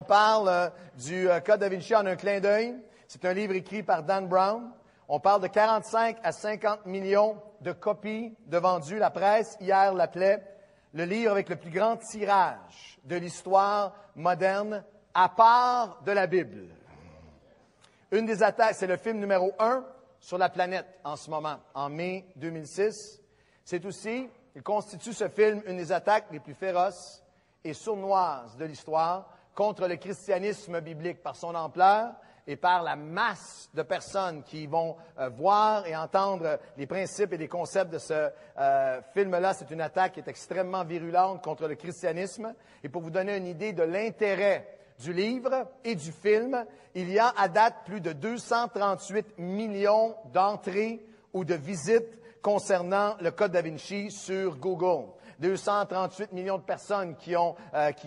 On parle du Code Da Vinci en un clin d'œil. C'est un livre écrit par Dan Brown. On parle de 45 à 50 millions de copies de vendues. La presse, hier, l'appelait le livre avec le plus grand tirage de l'histoire moderne, à part de la Bible. Une des attaques, c'est le film numéro 1 sur la planète en ce moment, en mai 2006. C'est aussi, il constitue ce film une des attaques les plus féroces et sournoises de l'histoire contre le christianisme biblique par son ampleur et par la masse de personnes qui vont voir et entendre les principes et les concepts de ce film-là. C'est une attaque qui est extrêmement virulente contre le christianisme. Et pour vous donner une idée de l'intérêt du livre et du film, il y a à date plus de 238 millions d'entrées ou de visites concernant le Code Da Vinci sur Google. 238 millions de personnes qui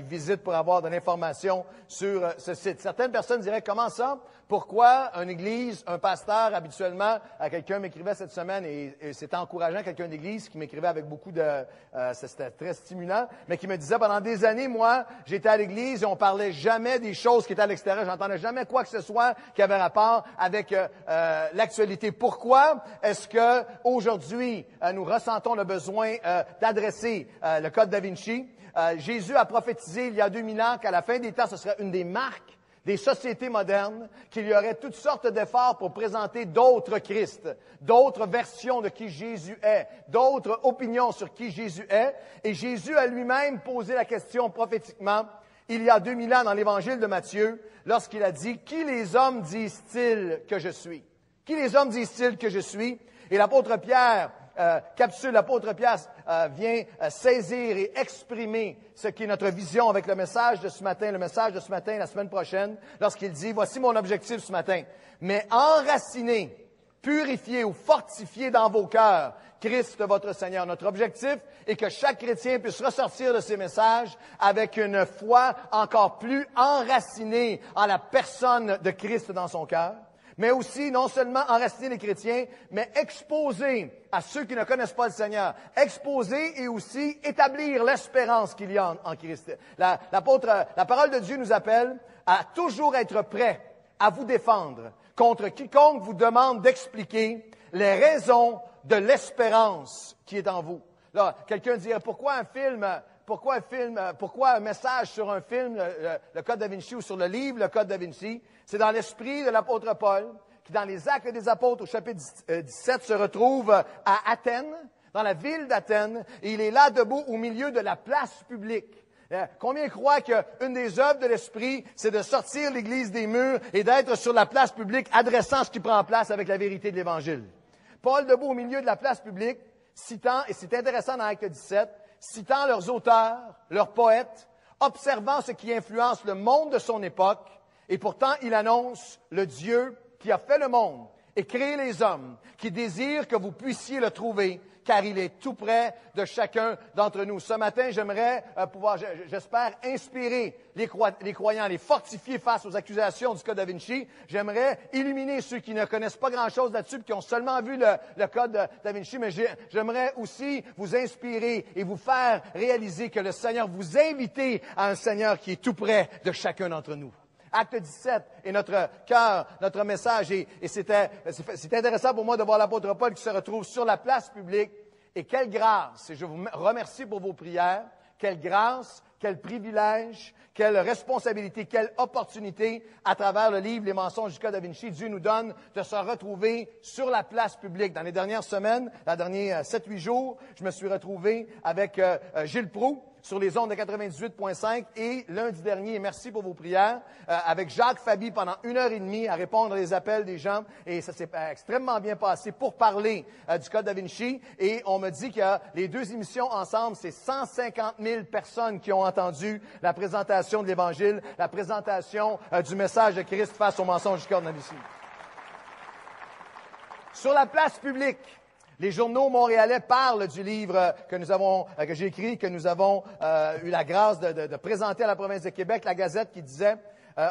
visitent pour avoir de l'information sur ce site. Certaines personnes diraient, comment ça? Pourquoi une église, un pasteur, habituellement, quelqu'un m'écrivait cette semaine, et c'était encourageant, quelqu'un d'église qui m'écrivait avec beaucoup de... c'était très stimulant, mais qui me disait, pendant des années, moi, j'étais à l'église et on parlait jamais des choses qui étaient à l'extérieur. J'entendais jamais quoi que ce soit qui avait rapport avec l'actualité. Pourquoi est-ce que aujourd'hui nous ressentons le besoin d'adresser le Code Da Vinci? Jésus a prophétisé il y a 2000 ans qu'à la fin des temps, ce serait une des marques des sociétés modernes, qu'il y aurait toutes sortes d'efforts pour présenter d'autres Christ, d'autres versions de qui Jésus est, d'autres opinions sur qui Jésus est. Et Jésus a lui-même posé la question prophétiquement il y a 2000 ans dans l'Évangile de Matthieu, lorsqu'il a dit « Qui les hommes disent-ils que je suis? » Qui les hommes disent-ils que je suis? Et l'apôtre Pierre l'apôtre Pierre vient saisir et exprimer ce qui est notre vision avec le message de ce matin, la semaine prochaine, lorsqu'il dit, voici mon objectif ce matin, mais enraciner, purifier ou fortifier dans vos cœurs Christ votre Seigneur. Notre objectif est que chaque chrétien puisse ressortir de ces messages avec une foi encore plus enracinée en la personne de Christ dans son cœur. Mais aussi, non seulement enraciner les chrétiens, mais exposer à ceux qui ne connaissent pas le Seigneur. Exposer et aussi établir l'espérance qu'il y a en Christ. La parole de Dieu nous appelle à toujours être prêts à vous défendre contre quiconque vous demande d'expliquer les raisons de l'espérance qui est en vous. Là, quelqu'un dirait, pourquoi un message sur un film, le Code Da Vinci, ou sur le livre, le Code Da Vinci? C'est dans l'esprit de l'apôtre Paul, qui dans les Actes des Apôtres, au chapitre 17, se retrouve à Athènes, dans la ville d'Athènes, et il est là debout au milieu de la place publique. Combien croient qu'une des œuvres de l'Esprit, c'est de sortir l'Église des murs et d'être sur la place publique, adressant ce qui prend place avec la vérité de l'Évangile? Paul, debout au milieu de la place publique, citant, et c'est intéressant dans Acte 17, citant leurs auteurs, leurs poètes, observant ce qui influence le monde de son époque, et pourtant il annonce le Dieu qui a fait le monde et créé les hommes, qui désire que vous puissiez le trouver, car il est tout près de chacun d'entre nous. Ce matin, j'aimerais j'espère, inspirer les croyants, les fortifier face aux accusations du Code Da Vinci. J'aimerais illuminer ceux qui ne connaissent pas grand-chose là-dessus, qui ont seulement vu le Code Da Vinci, mais j'aimerais aussi vous inspirer et vous faire réaliser que le Seigneur vous invite à un Seigneur qui est tout près de chacun d'entre nous. Acte 17 est notre cœur, notre message. Et c'est intéressant pour moi de voir l'apôtre Paul qui se retrouve sur la place publique. Et quelle grâce, et je vous remercie pour vos prières, quelle grâce, quel privilège, quelle responsabilité, quelle opportunité à travers le livre Les mensonges du Code Da Vinci, Dieu nous donne de se retrouver sur la place publique. Dans les dernières semaines, les derniers 7-8 jours, je me suis retrouvé avec Gilles Proulx, sur les ondes de 98.5 et lundi dernier, et merci pour vos prières, avec Jacques Fabi pendant 1h30 à répondre aux appels des gens et ça s'est extrêmement bien passé pour parler du Code Da Vinci et on me dit que les deux émissions ensemble, c'est 150 000 personnes qui ont entendu la présentation de l'Évangile, la présentation du message de Christ face au mensonge du Code Da Vinci. Sur la place publique, les journaux montréalais parlent du livre que j'ai écrit, que nous avons eu la grâce de présenter à la province de Québec, la Gazette qui disait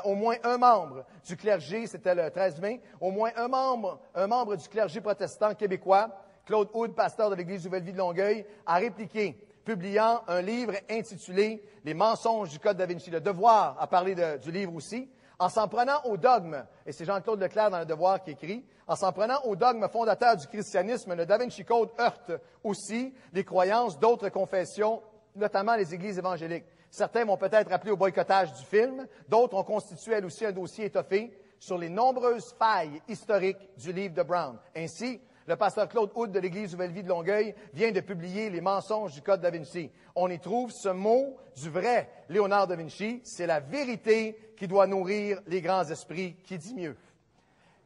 au moins un membre du clergé, c'était le 13 mai, au moins un membre du clergé protestant québécois, Claude Houd, pasteur de l'Église Nouvelle Vie de Longueuil, a répliqué publiant un livre intitulé « Les mensonges du Code da Vinci ». Le Devoir a parlé du livre aussi. En s'en prenant au dogme, et c'est Jean-Claude Leclerc dans Le Devoir qui écrit, en s'en prenant au dogme fondateur du christianisme, le Da Vinci Code heurte aussi les croyances d'autres confessions, notamment les églises évangéliques. Certains vont peut-être appeler au boycottage du film, d'autres ont constitué elles aussi un dossier étoffé sur les nombreuses failles historiques du livre de Brown. Ainsi, le pasteur Claude Hood de l'Église Nouvelle-Vie de Longueuil vient de publier Les mensonges du Code da Vinci. On y trouve ce mot du vrai Léonard da Vinci, c'est la vérité qui doit nourrir les grands esprits, qui dit mieux.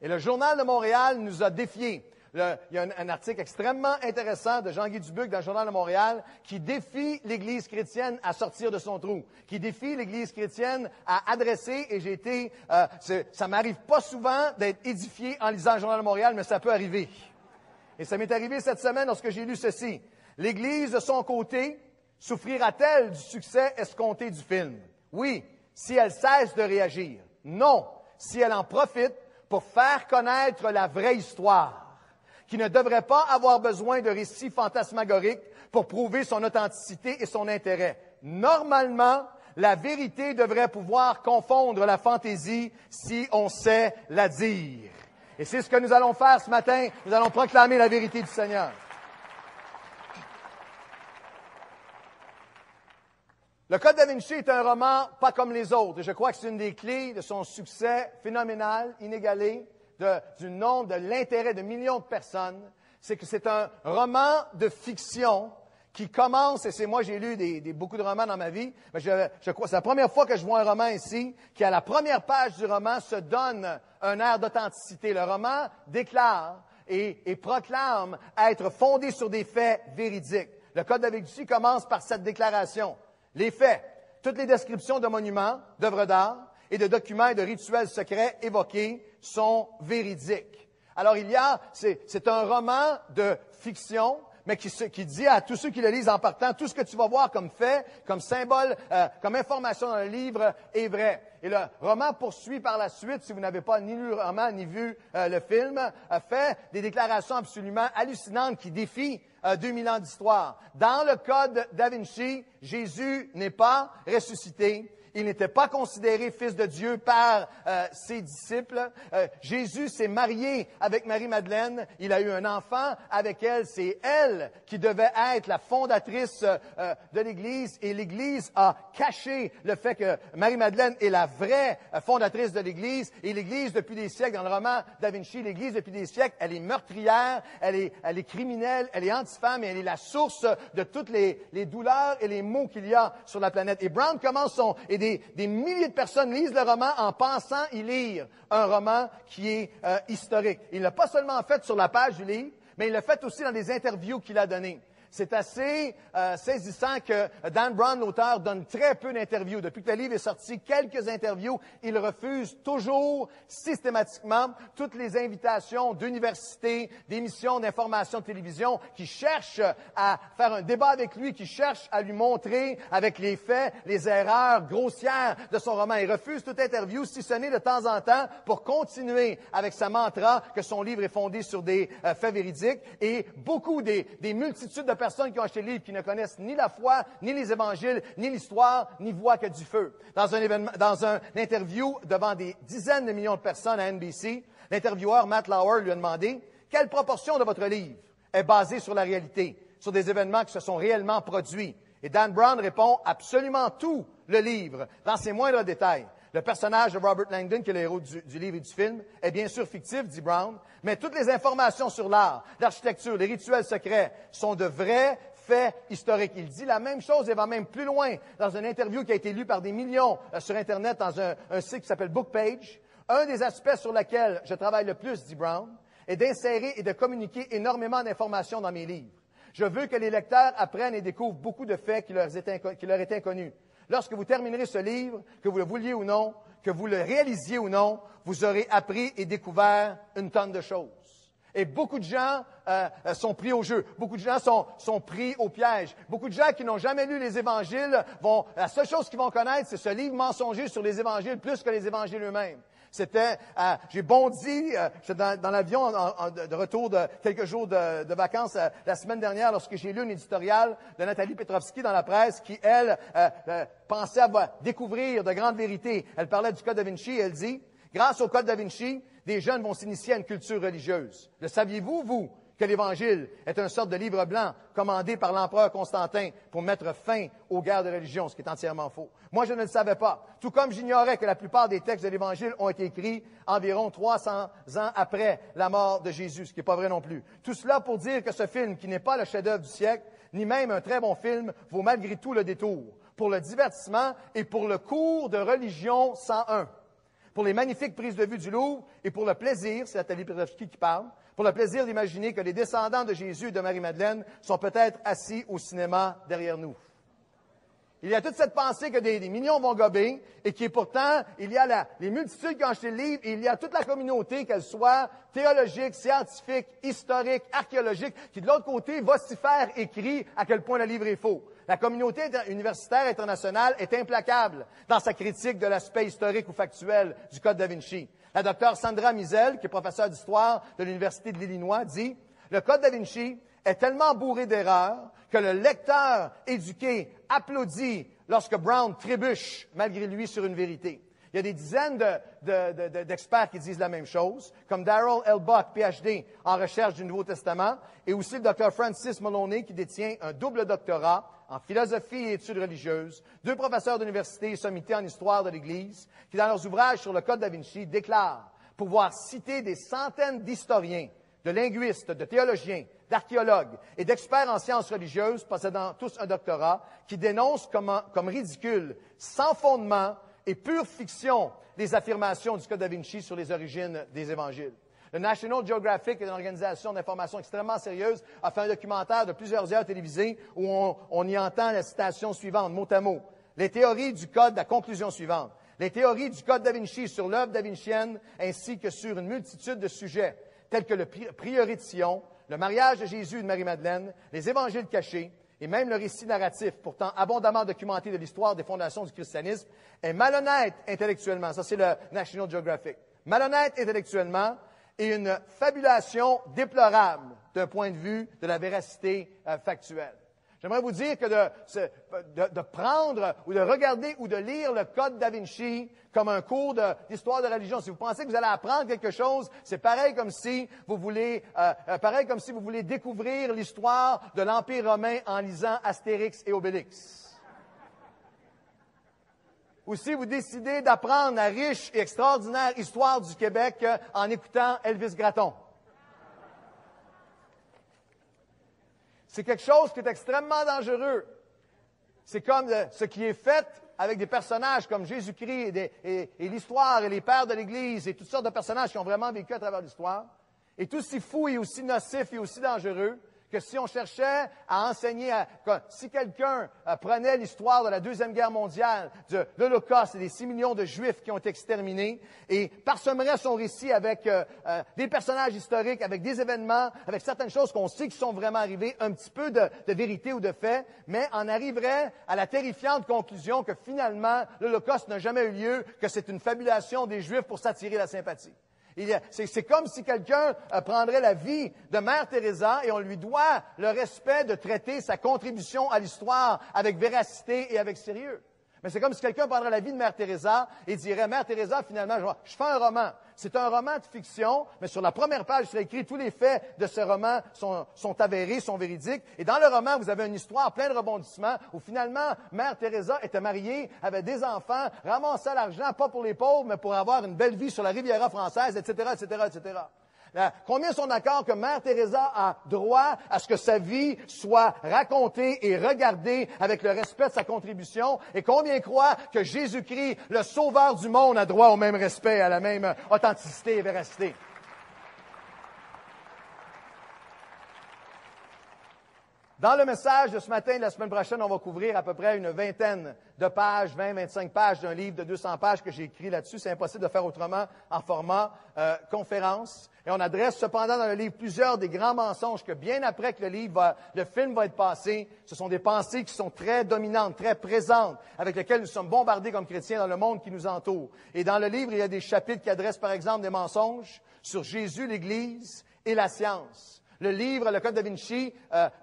Et le Journal de Montréal nous a défiés. Il y a un article extrêmement intéressant de Jean-Guy Dubuc dans le Journal de Montréal qui défie l'Église chrétienne à sortir de son trou, qui défie l'Église chrétienne à adresser, et ça m'arrive pas souvent d'être édifié en lisant le Journal de Montréal, mais ça peut arriver. Et ça m'est arrivé cette semaine lorsque j'ai lu ceci. L'Église, de son côté, souffrira-t-elle du succès escompté du film? Oui, si elle cesse de réagir. Non, si elle en profite pour faire connaître la vraie histoire, qui ne devrait pas avoir besoin de récits fantasmagoriques pour prouver son authenticité et son intérêt. Normalement, la vérité devrait pouvoir confondre la fantaisie si on sait la dire. Et c'est ce que nous allons faire ce matin. Nous allons proclamer la vérité du Seigneur. Le Code da Vinci est un roman pas comme les autres. Et je crois que c'est une des clés de son succès phénoménal, inégalé, du nombre, de l'intérêt de millions de personnes. C'est que c'est un roman de fiction qui commence, et moi j'ai lu beaucoup de romans dans ma vie, mais je crois c'est la première fois que je vois un roman ici qui, à la première page du roman, se donne un air d'authenticité. Le roman déclare et proclame être fondé sur des faits véridiques. Le Code da Vinci commence par cette déclaration. Les faits, toutes les descriptions de monuments, d'œuvres d'art et de documents et de rituels secrets évoqués sont véridiques. Alors c'est un roman de fiction, mais qui dit à tous ceux qui le lisent en partant, tout ce que tu vas voir comme fait, comme symbole, comme information dans le livre est vrai. Et le roman poursuit par la suite, si vous n'avez pas ni lu le roman ni vu le film, fait des déclarations absolument hallucinantes qui défient 2000 ans d'histoire. Dans le Code da Vinci, Jésus n'est pas ressuscité. Il n'était pas considéré fils de Dieu par ses disciples. Jésus s'est marié avec Marie-Madeleine. Il a eu un enfant avec elle. C'est elle qui devait être la fondatrice de l'Église. Et l'Église a caché le fait que Marie-Madeleine est la vraie fondatrice de l'Église. Et l'Église, depuis des siècles, dans le roman da Vinci, l'Église, depuis des siècles, elle est meurtrière, elle est criminelle, elle est anti-femme et elle est la source de toutes les douleurs et les maux qu'il y a sur la planète. Et Brown commence des milliers de personnes lisent le roman en pensant y lire un roman qui est historique. Il l'a pas seulement fait sur la page du livre, mais il l'a fait aussi dans des interviews qu'il a données. C'est assez saisissant que Dan Brown, l'auteur, donne très peu d'interviews. Depuis que le livre est sorti, quelques interviews. Il refuse toujours, systématiquement, toutes les invitations d'universités, d'émissions d'information de télévision qui cherchent à faire un débat avec lui, qui cherchent à lui montrer avec les faits les erreurs grossières de son roman. Il refuse toute interview, si ce n'est de temps en temps, pour continuer avec sa mantra que son livre est fondé sur des faits véridiques. Et beaucoup des multitudes de personnes qui ont acheté le livre, qui ne connaissent ni la foi, ni les évangiles, ni l'histoire, n'y voient que du feu. Dans un interview devant des dizaines de millions de personnes à NBC, l'intervieweur Matt Lauer lui a demandé « Quelle proportion de votre livre est basée sur la réalité, sur des événements qui se sont réellement produits? » Et Dan Brown répond « Absolument tout le livre, dans ses moindres détails. » Le personnage de Robert Langdon, qui est le héros du livre et du film, est bien sûr fictif, dit Brown, mais toutes les informations sur l'art, l'architecture, les rituels secrets sont de vrais faits historiques. Il dit la même chose et va même plus loin dans une interview qui a été lue par des millions sur Internet dans un site qui s'appelle Bookpage. Un des aspects sur lesquels je travaille le plus, dit Brown, est d'insérer et de communiquer énormément d'informations dans mes livres. Je veux que les lecteurs apprennent et découvrent beaucoup de faits qui leur étaient inconnus. Lorsque vous terminerez ce livre, que vous le vouliez ou non, que vous le réalisiez ou non, vous aurez appris et découvert une tonne de choses. Et beaucoup de gens sont pris au jeu. Beaucoup de gens sont pris au piège. Beaucoup de gens qui n'ont jamais lu les évangiles la seule chose qu'ils vont connaître, c'est ce livre mensonger sur les évangiles plus que les évangiles eux-mêmes. J'ai bondi, j'étais dans l'avion de retour de quelques jours de vacances la semaine dernière lorsque j'ai lu un éditorial de Nathalie Petrovski dans la presse qui, elle, pensait avoir découvrir de grandes vérités. Elle parlait du Code da Vinci et elle dit, grâce au Code da Vinci, des jeunes vont s'initier à une culture religieuse. Le saviez-vous, vous, que l'Évangile est une sorte de livre blanc commandé par l'empereur Constantin pour mettre fin aux guerres de religion, ce qui est entièrement faux. Moi, je ne le savais pas. Tout comme j'ignorais que la plupart des textes de l'Évangile ont été écrits environ 300 ans après la mort de Jésus, ce qui n'est pas vrai non plus. Tout cela pour dire que ce film, qui n'est pas le chef-d'œuvre du siècle, ni même un très bon film, vaut malgré tout le détour, pour le divertissement et pour le cours de religion 101. Pour les magnifiques prises de vue du Louvre et pour le plaisir, c'est Nathalie Petrovski qui parle, pour le plaisir d'imaginer que les descendants de Jésus et de Marie-Madeleine sont peut-être assis au cinéma derrière nous. Il y a toute cette pensée que des millions vont gober et qui est pourtant, il y a les multitudes qui ont acheté le livre et il y a toute la communauté, qu'elle soit théologique, scientifique, historique, archéologique, qui de l'autre côté vocifère et crie à quel point le livre est faux. La communauté universitaire internationale est implacable dans sa critique de l'aspect historique ou factuel du Code da Vinci. La docteure Sandra Mizel, qui est professeure d'histoire de l'Université de l'Illinois, dit « Le Code da Vinci est tellement bourré d'erreurs que le lecteur éduqué applaudit lorsque Brown trébuche malgré lui sur une vérité. » Il y a des dizaines d'experts qui disent la même chose, comme Darrell L. Buck, Ph.D., en recherche du Nouveau Testament, et aussi le Dr. Francis Maloney, qui détient un double doctorat en philosophie et études religieuses, 2 professeurs d'université et sommités en histoire de l'Église, qui, dans leurs ouvrages sur le Code da Vinci, déclarent pouvoir citer des centaines d'historiens, de linguistes, de théologiens, d'archéologues et d'experts en sciences religieuses, possédant tous un doctorat, qui dénoncent comme ridicule, sans fondement et pure fiction, les affirmations du Code da Vinci sur les origines des Évangiles. Le National Geographic est une organisation d'information extrêmement sérieuse, a fait un documentaire de plusieurs heures télévisées où on y entend la citation suivante, mot à mot. Les théories du Code, la conclusion suivante. Les théories du Code da Vinci sur l'œuvre davincienne ainsi que sur une multitude de sujets tels que le prieuré de Sion, le mariage de Jésus et de Marie-Madeleine, les évangiles cachés et même le récit narratif, pourtant abondamment documenté de l'histoire des fondations du christianisme, est malhonnête intellectuellement. Ça, c'est le National Geographic. Malhonnête intellectuellement et une fabulation déplorable d'un point de vue de la véracité factuelle. J'aimerais vous dire que de prendre ou de regarder ou de lire le Code da Vinci comme un cours d'histoire de religion, si vous pensez que vous allez apprendre quelque chose, c'est pareil comme si vous voulez découvrir l'histoire de l'Empire romain en lisant Astérix et Obélix. Ou si vous décidez d'apprendre la riche et extraordinaire histoire du Québec en écoutant Elvis Gratton. C'est quelque chose qui est extrêmement dangereux. C'est comme ce qui est fait avec des personnages comme Jésus-Christ et l'histoire et les pères de l'Église et toutes sortes de personnages qui ont vraiment vécu à travers l'histoire, est aussi fou et aussi nocif et aussi dangereux que si on cherchait à enseigner, si quelqu'un prenait l'histoire de la Deuxième Guerre mondiale, de l'Holocauste et des 6 millions de Juifs qui ont été exterminés, et parsemerait son récit avec des personnages historiques, avec des événements, avec certaines choses qu'on sait qui sont vraiment arrivées, un petit peu de vérité ou de fait, mais en arriverait à la terrifiante conclusion que finalement, l'Holocauste n'a jamais eu lieu, que c'est une fabulation des Juifs pour s'attirer la sympathie. C'est comme si quelqu'un prendrait la vie de Mère Teresa et on lui doit le respect de traiter sa contribution à l'histoire avec véracité et avec sérieux. Mais c'est comme si quelqu'un prendrait la vie de Mère Teresa et dirait, Mère Teresa, finalement, je fais un roman. C'est un roman de fiction, mais sur la première page, il serait écrit tous les faits de ce roman sont avérés, sont véridiques. Et dans le roman, vous avez une histoire pleine de rebondissements où finalement, Mère Teresa était mariée, avait des enfants, ramassait l'argent, pas pour les pauvres, mais pour avoir une belle vie sur la Riviera française, etc., etc., etc. Combien sont d'accord que Mère Teresa a droit à ce que sa vie soit racontée et regardée avec le respect de sa contribution? Et combien croient que Jésus-Christ, le sauveur du monde, a droit au même respect, à la même authenticité et véracité? Dans le message de ce matin et de la semaine prochaine, on va couvrir à peu près une vingtaine de pages, 20-25 pages d'un livre de 200 pages que j'ai écrit là-dessus. C'est impossible de faire autrement en format conférence. Et on adresse cependant dans le livre plusieurs des grands mensonges que bien après que le film va être passé, ce sont des pensées qui sont très dominantes, très présentes, avec lesquelles nous sommes bombardés comme chrétiens dans le monde qui nous entoure. Et dans le livre, il y a des chapitres qui adressent par exemple des mensonges sur Jésus, l'Église et la science. Le livre, le Code da Vinci,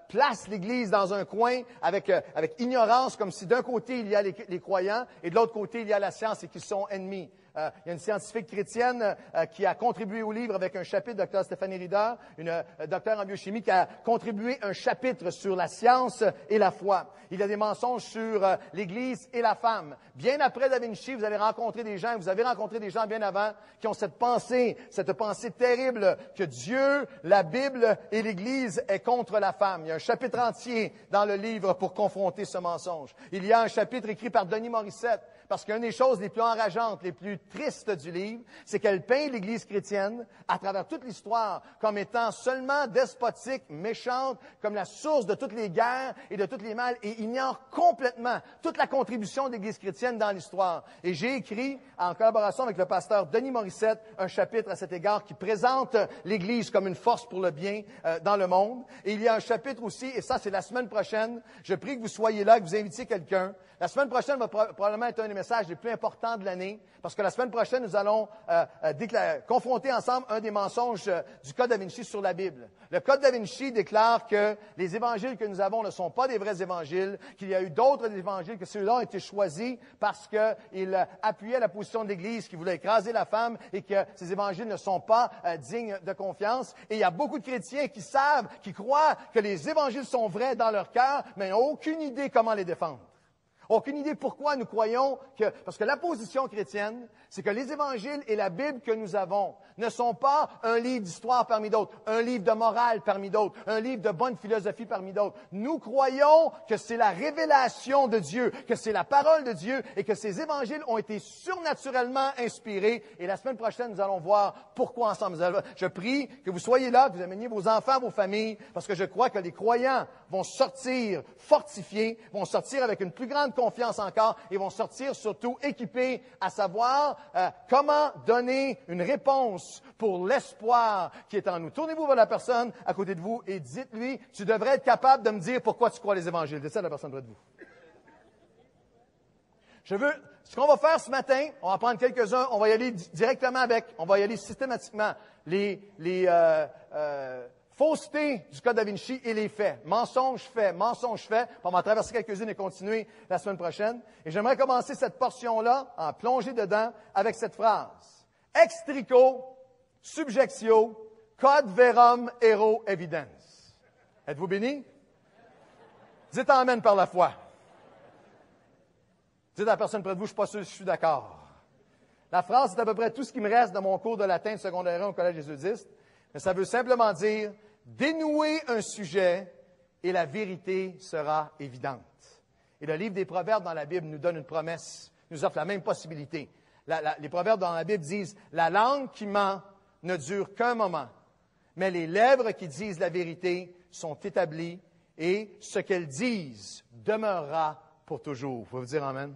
place l'Église dans un coin avec ignorance, comme si d'un côté il y a les croyants et de l'autre côté il y a la science et qu'ils sont ennemis. Il y a une scientifique chrétienne qui a contribué au livre avec un chapitre, Dr. Stéphanie Rieder, une docteure en biochimie, qui a contribué un chapitre sur la science et la foi. Il y a des mensonges sur l'Église et la femme. Bien après Da Vinci, vous avez rencontré des gens bien avant, qui ont cette pensée terrible que Dieu, la Bible et l'Église est contre la femme. Il y a un chapitre entier dans le livre pour confronter ce mensonge. Il y a un chapitre écrit par Denis Morissette, parce qu'une des choses les plus enrageantes, les plus tristes du livre, c'est qu'elle peint l'Église chrétienne, à travers toute l'histoire, comme étant seulement despotique, méchante, comme la source de toutes les guerres et de tous les mâles, et ignore complètement toute la contribution de l'Église chrétienne dans l'histoire. Et j'ai écrit, en collaboration avec le pasteur Denis Morissette, un chapitre à cet égard qui présente l'Église comme une force pour le bien dans le monde. Et il y a un chapitre aussi, et ça c'est la semaine prochaine, je prie que vous soyez là, que vous invitiez quelqu'un. La semaine prochaine va probablement être un des messages les plus importants de l'année, parce que la semaine prochaine, nous allons confronter ensemble un des mensonges du Code da Vinci sur la Bible. Le Code da Vinci déclare que les évangiles que nous avons ne sont pas des vrais évangiles, qu'il y a eu d'autres évangiles, que ceux-là ont été choisis parce qu'ils appuyaient la position de l'Église qui voulait écraser la femme et que ces évangiles ne sont pas dignes de confiance. Et il y a beaucoup de chrétiens qui croient que les évangiles sont vrais dans leur cœur, mais n'ont aucune idée comment les défendre. Aucune idée pourquoi nous croyons parce que la position chrétienne, c'est que les évangiles et la Bible que nous avons ne sont pas un livre d'histoire parmi d'autres, un livre de morale parmi d'autres, un livre de bonne philosophie parmi d'autres. Nous croyons que c'est la révélation de Dieu, que c'est la parole de Dieu et que ces évangiles ont été surnaturellement inspirés. Et la semaine prochaine, nous allons voir pourquoi ensemble. Je prie que vous soyez là, que vous ameniez vos enfants, vos familles, parce que je crois que les croyants vont sortir fortifiés, vont sortir avec une plus grande confiance encore et vont sortir surtout équipés à savoir comment donner une réponse pour l'espoir qui est en nous. Tournez-vous vers la personne à côté de vous et dites-lui, tu devrais être capable de me dire pourquoi tu crois les évangiles. Dites ça à la personne près de vous. Ce qu'on va faire ce matin, on va prendre quelques-uns, on va y aller directement on va y aller systématiquement, les fausseté du Code da Vinci et les faits. Mensonge fait. On va traverser quelques-unes et continuer la semaine prochaine. Et j'aimerais commencer cette portion-là, en plonger dedans, avec cette phrase. Extrico, subjectio, cod verum ero evidens. Êtes-vous bénis? Dites amen par la foi. Dites à la personne près de vous, je ne suis pas sûr si je suis d'accord. La phrase, c'est à peu près tout ce qui me reste de mon cours de latin de secondaire 1 au Collège jésuitiste. Mais ça veut simplement dire dénouer un sujet et la vérité sera évidente. Et le livre des Proverbes dans la Bible nous donne une promesse, nous offre la même possibilité. Les Proverbes dans la Bible disent « La langue qui ment ne dure qu'un moment, mais les lèvres qui disent la vérité sont établies et ce qu'elles disent demeurera pour toujours. » Vous pouvez dire Amen?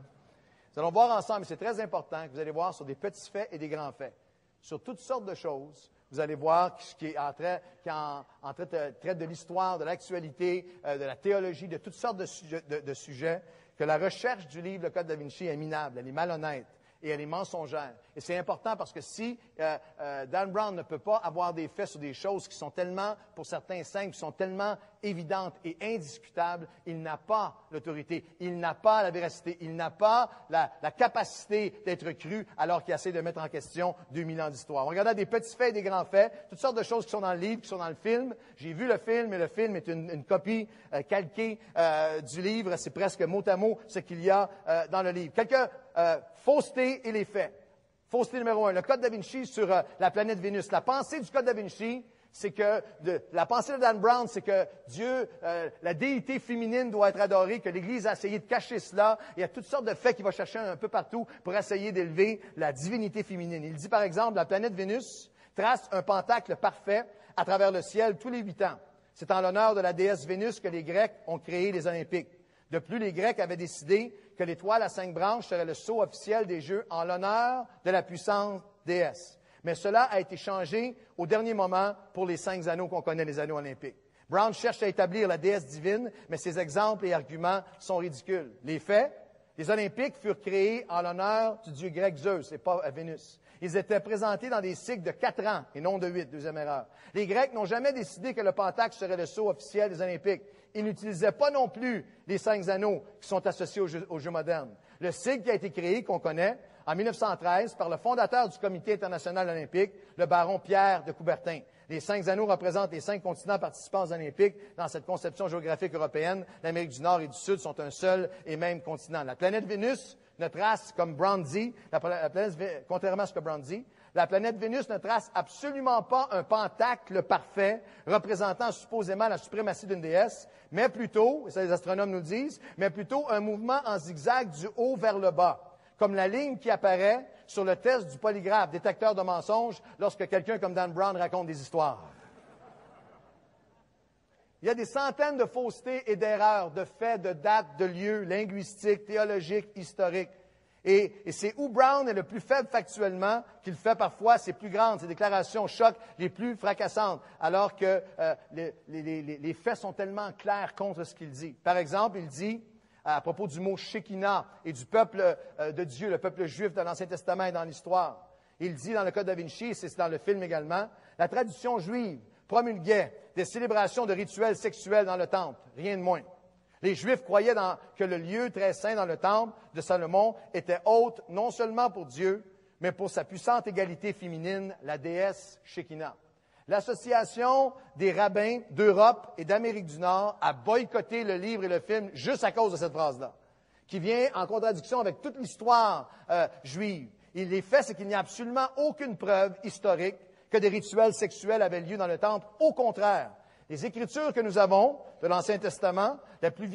Nous allons voir ensemble, c'est très important, que vous allez voir sur des petits faits et des grands faits, sur toutes sortes de choses. Vous allez voir ce qui traite de l'histoire, de l'actualité, de la théologie, de toutes sortes de sujets, que la recherche du livre, le Code da Vinci, est minable, elle est malhonnête et elle est mensongère. Et c'est important parce que si Dan Brown ne peut pas avoir des faits sur des choses qui sont tellement, pour certains simples, qui sont tellement évidentes et indiscutables, il n'a pas l'autorité, il n'a pas la véracité, il n'a pas la capacité d'être cru alors qu'il essaie de mettre en question 2000 ans d'histoire. On regarde des petits faits et des grands faits, toutes sortes de choses qui sont dans le livre, qui sont dans le film. J'ai vu le film et le film est une copie calquée du livre. C'est presque mot à mot ce qu'il y a dans le livre. Quelques faussetés et les faits. Fausseté numéro 1, le Code da Vinci sur la planète Vénus. La pensée du Code da Vinci, c'est que la pensée de Dan Brown, c'est que Dieu, la déité féminine doit être adorée, que l'Église a essayé de cacher cela. Il y a toutes sortes de faits qu'il va chercher un peu partout pour essayer d'élever la divinité féminine. Il dit par exemple, la planète Vénus trace un pentacle parfait à travers le ciel tous les 8 ans. C'est en l'honneur de la déesse Vénus que les Grecs ont créé les Olympiques. De plus, les Grecs avaient décidé que l'étoile à 5 branches serait le sceau officiel des Jeux en l'honneur de la puissante déesse. Mais cela a été changé au dernier moment pour les 5 anneaux qu'on connaît, les anneaux olympiques. Brown cherche à établir la déesse divine, mais ses exemples et arguments sont ridicules. Les faits, les Olympiques furent créés en l'honneur du dieu grec Zeus et pas Vénus. Ils étaient présentés dans des cycles de 4 ans et non de 8, deuxième erreur. Les Grecs n'ont jamais décidé que le Pentacle serait le sceau officiel des Olympiques. Ils n'utilisaient pas non plus les 5 anneaux qui sont associés aux Jeux modernes. Le sigle qui a été créé, qu'on connaît, en 1913, par le fondateur du Comité international olympique, le baron Pierre de Coubertin. Les 5 anneaux représentent les 5 continents participants aux Olympiques. Dans cette conception géographique européenne, l'Amérique du Nord et du Sud sont un seul et même continent. La planète Vénus ne trace, comme Brown dit, contrairement à ce que Brown dit, la planète Vénus ne trace absolument pas un pentacle parfait représentant supposément la suprématie d'une déesse, mais plutôt, et ça les astronomes nous le disent, mais plutôt un mouvement en zigzag du haut vers le bas, comme la ligne qui apparaît sur le test du polygraphe, détecteur de mensonges, lorsque quelqu'un comme Dan Brown raconte des histoires. Il y a des centaines de faussetés et d'erreurs, de faits, de dates, de lieux, linguistiques, théologiques, historiques. Et c'est où Brown est le plus faible factuellement qu'il fait parfois ses plus grandes, ses déclarations choquent les plus fracassantes, alors que les faits sont tellement clairs contre ce qu'il dit. Par exemple, il dit, à propos du mot Shekinah et du peuple de Dieu, le peuple juif dans l'Ancien Testament et dans l'Histoire, il dit dans le Code da Vinci, c'est dans le film également, la tradition juive promulguait des célébrations de rituels sexuels dans le temple, rien de moins. Les Juifs croyaient que le lieu très saint dans le temple de Salomon était hôte non seulement pour Dieu, mais pour sa puissante égalité féminine, la déesse Shekinah. L'Association des rabbins d'Europe et d'Amérique du Nord a boycotté le livre et le film juste à cause de cette phrase-là, qui vient en contradiction avec toute l'histoire juive. Et les faits, c'est qu'il n'y a absolument aucune preuve historique que des rituels sexuels avaient lieu dans le temple. Au contraire, les Écritures que nous avons de l'Ancien Testament, la plus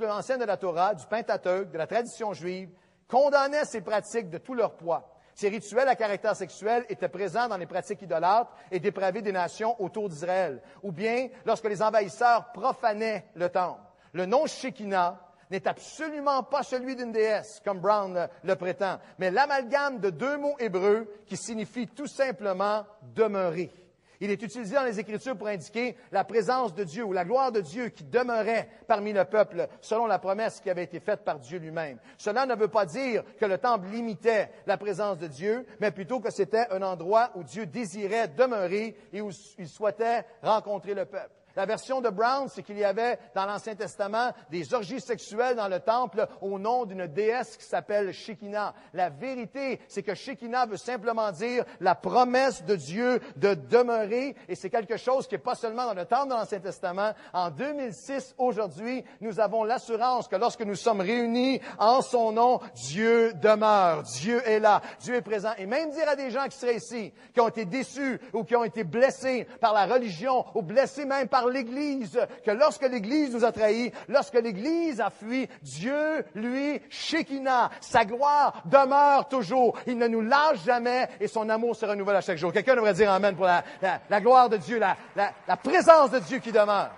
ancienne de la Torah, du Pentateuque, de la tradition juive, condamnaient ces pratiques de tout leur poids. Ces rituels à caractère sexuel étaient présents dans les pratiques idolâtres et dépravées des nations autour d'Israël, ou bien lorsque les envahisseurs profanaient le temple. Le nom Shekinah n'est absolument pas celui d'une déesse, comme Brown le prétend, mais l'amalgame de 2 mots hébreux qui signifient tout simplement « demeurer ». Il est utilisé dans les Écritures pour indiquer la présence de Dieu ou la gloire de Dieu qui demeurait parmi le peuple, selon la promesse qui avait été faite par Dieu lui-même. Cela ne veut pas dire que le temple limitait la présence de Dieu, mais plutôt que c'était un endroit où Dieu désirait demeurer et où il souhaitait rencontrer le peuple. La version de Brown, c'est qu'il y avait dans l'Ancien Testament des orgies sexuelles dans le temple au nom d'une déesse qui s'appelle Shekinah. La vérité, c'est que Shekinah veut simplement dire la promesse de Dieu de demeurer, et c'est quelque chose qui n'est pas seulement dans le temple de l'Ancien Testament. En 2006, aujourd'hui, nous avons l'assurance que lorsque nous sommes réunis en son nom, Dieu demeure, Dieu est là, Dieu est présent. Et même dire à des gens qui seraient ici, qui ont été déçus ou qui ont été blessés par la religion ou blessés même par l'Église, que lorsque l'Église nous a trahis, lorsque l'Église a fui, Dieu, lui, Shekinah, sa gloire demeure toujours. Il ne nous lâche jamais et son amour se renouvelle à chaque jour. Quelqu'un devrait dire Amen pour la gloire de Dieu, la présence de Dieu qui demeure.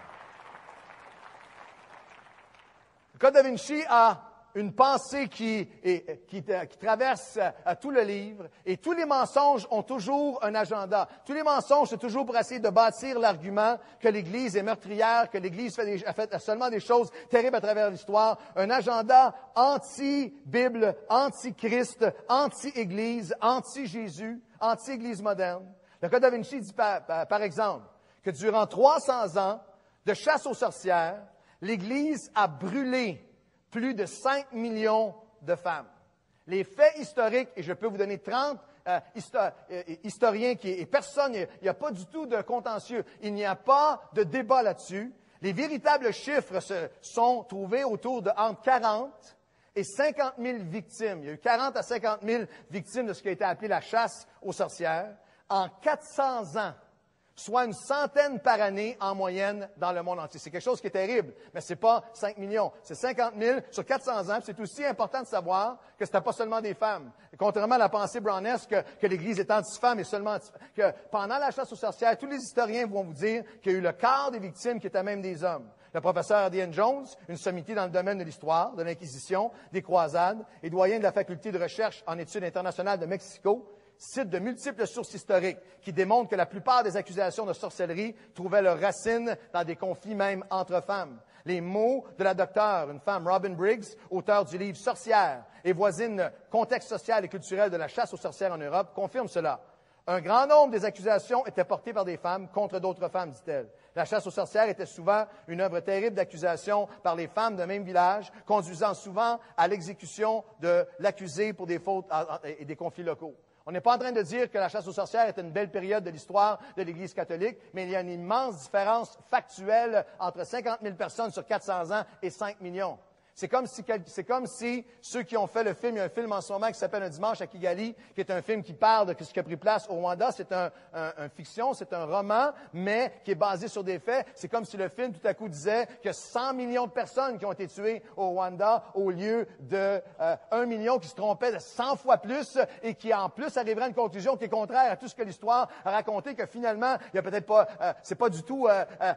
Le Code da Vinci a une pensée qui traverse tout le livre, et tous les mensonges ont toujours un agenda. Tous les mensonges, c'est toujours pour essayer de bâtir l'argument que l'Église est meurtrière, que l'Église a fait seulement des choses terribles à travers l'histoire. Un agenda anti-Bible, anti-Christ, anti-Église, anti-Jésus, anti-Église moderne. Le Code da Vinci dit par exemple que durant 300 ans de chasse aux sorcières, l'Église a brûlé plus de 5 millions de femmes. Les faits historiques, et je peux vous donner 30 historiens et personne, il n'y a pas du tout de contentieux, il n'y a pas de débat là-dessus. Les véritables chiffres se sont trouvés autour de entre 40 et 50 000 victimes. Il y a eu 40 à 50 000 victimes de ce qui a été appelé la chasse aux sorcières. En 400 ans, soit une centaine par année en moyenne dans le monde entier. C'est quelque chose qui est terrible, mais c'est pas 5 millions, c'est 50 000 sur 400 ans. C'est aussi important de savoir que c'était pas seulement des femmes. Et contrairement à la pensée brownesque que l'Église est anti-femme et seulement que pendant la chasse aux sorcières, tous les historiens vont vous dire qu'il y a eu le quart des victimes qui étaient même des hommes. Le professeur Ian Jones, une sommité dans le domaine de l'histoire, de l'Inquisition, des croisades et doyen de la faculté de recherche en études internationales de Mexico, cite de multiples sources historiques qui démontrent que la plupart des accusations de sorcellerie trouvaient leurs racines dans des conflits même entre femmes. Les mots de la docteure, une femme, Robin Briggs, auteure du livre Sorcières et voisine contexte social et culturel de la chasse aux sorcières en Europe, confirment cela. Un grand nombre des accusations étaient portées par des femmes contre d'autres femmes, dit-elle. La chasse aux sorcières était souvent une œuvre terrible d'accusations par les femmes d'un même village, conduisant souvent à l'exécution de l'accusé pour des fautes et des conflits locaux. On n'est pas en train de dire que la chasse aux sorcières est une belle période de l'histoire de l'Église catholique, mais il y a une immense différence factuelle entre 50 000 personnes sur 400 ans et 5 millions. C'est comme si ceux qui ont fait le film, il y a un film en ce moment qui s'appelle Un dimanche à Kigali, qui est un film qui parle de ce qui a pris place au Rwanda. C'est un fiction, c'est un roman, mais qui est basé sur des faits. C'est comme si le film, tout à coup, disait qu'il y a 100 millions de personnes qui ont été tuées au Rwanda au lieu de 1 million qui se trompait de 100 fois plus et qui, en plus, arriverait à une conclusion qui est contraire à tout ce que l'histoire a raconté, que finalement, il y a peut-être pas, c'est pas du tout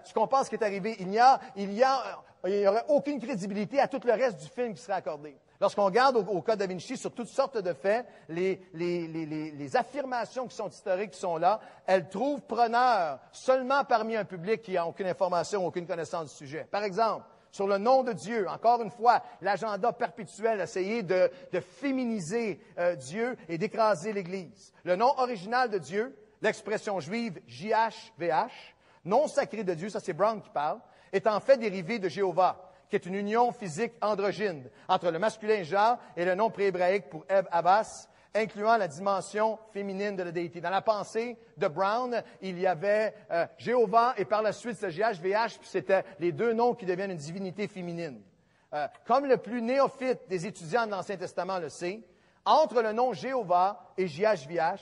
ce qu'on pense qui est arrivé. Il n'y aurait aucune crédibilité à tout le reste du film qui serait accordé. Lorsqu'on regarde au Code Da Vinci sur toutes sortes de faits, les affirmations qui sont historiques, qui sont là, elles trouvent preneur seulement parmi un public qui n'a aucune information, aucune connaissance du sujet. Par exemple, sur le nom de Dieu, encore une fois, l'agenda perpétuel, essayer de féminiser Dieu et d'écraser l'Église. Le nom original de Dieu, l'expression juive JHVH, nom sacré de Dieu, ça c'est Brown qui parle, est en fait dérivé de Jéhovah, qui est une union physique androgyne entre le masculin Jah et le nom préhébraïque pour Ev Abbas, incluant la dimension féminine de la déité. Dans la pensée de Brown, il y avait Jéhovah et par la suite c'est JHVH, puis c'était les deux noms qui deviennent une divinité féminine. Comme le plus néophyte des étudiants de l'Ancien Testament le sait, entre le nom Jéhovah et JHVH,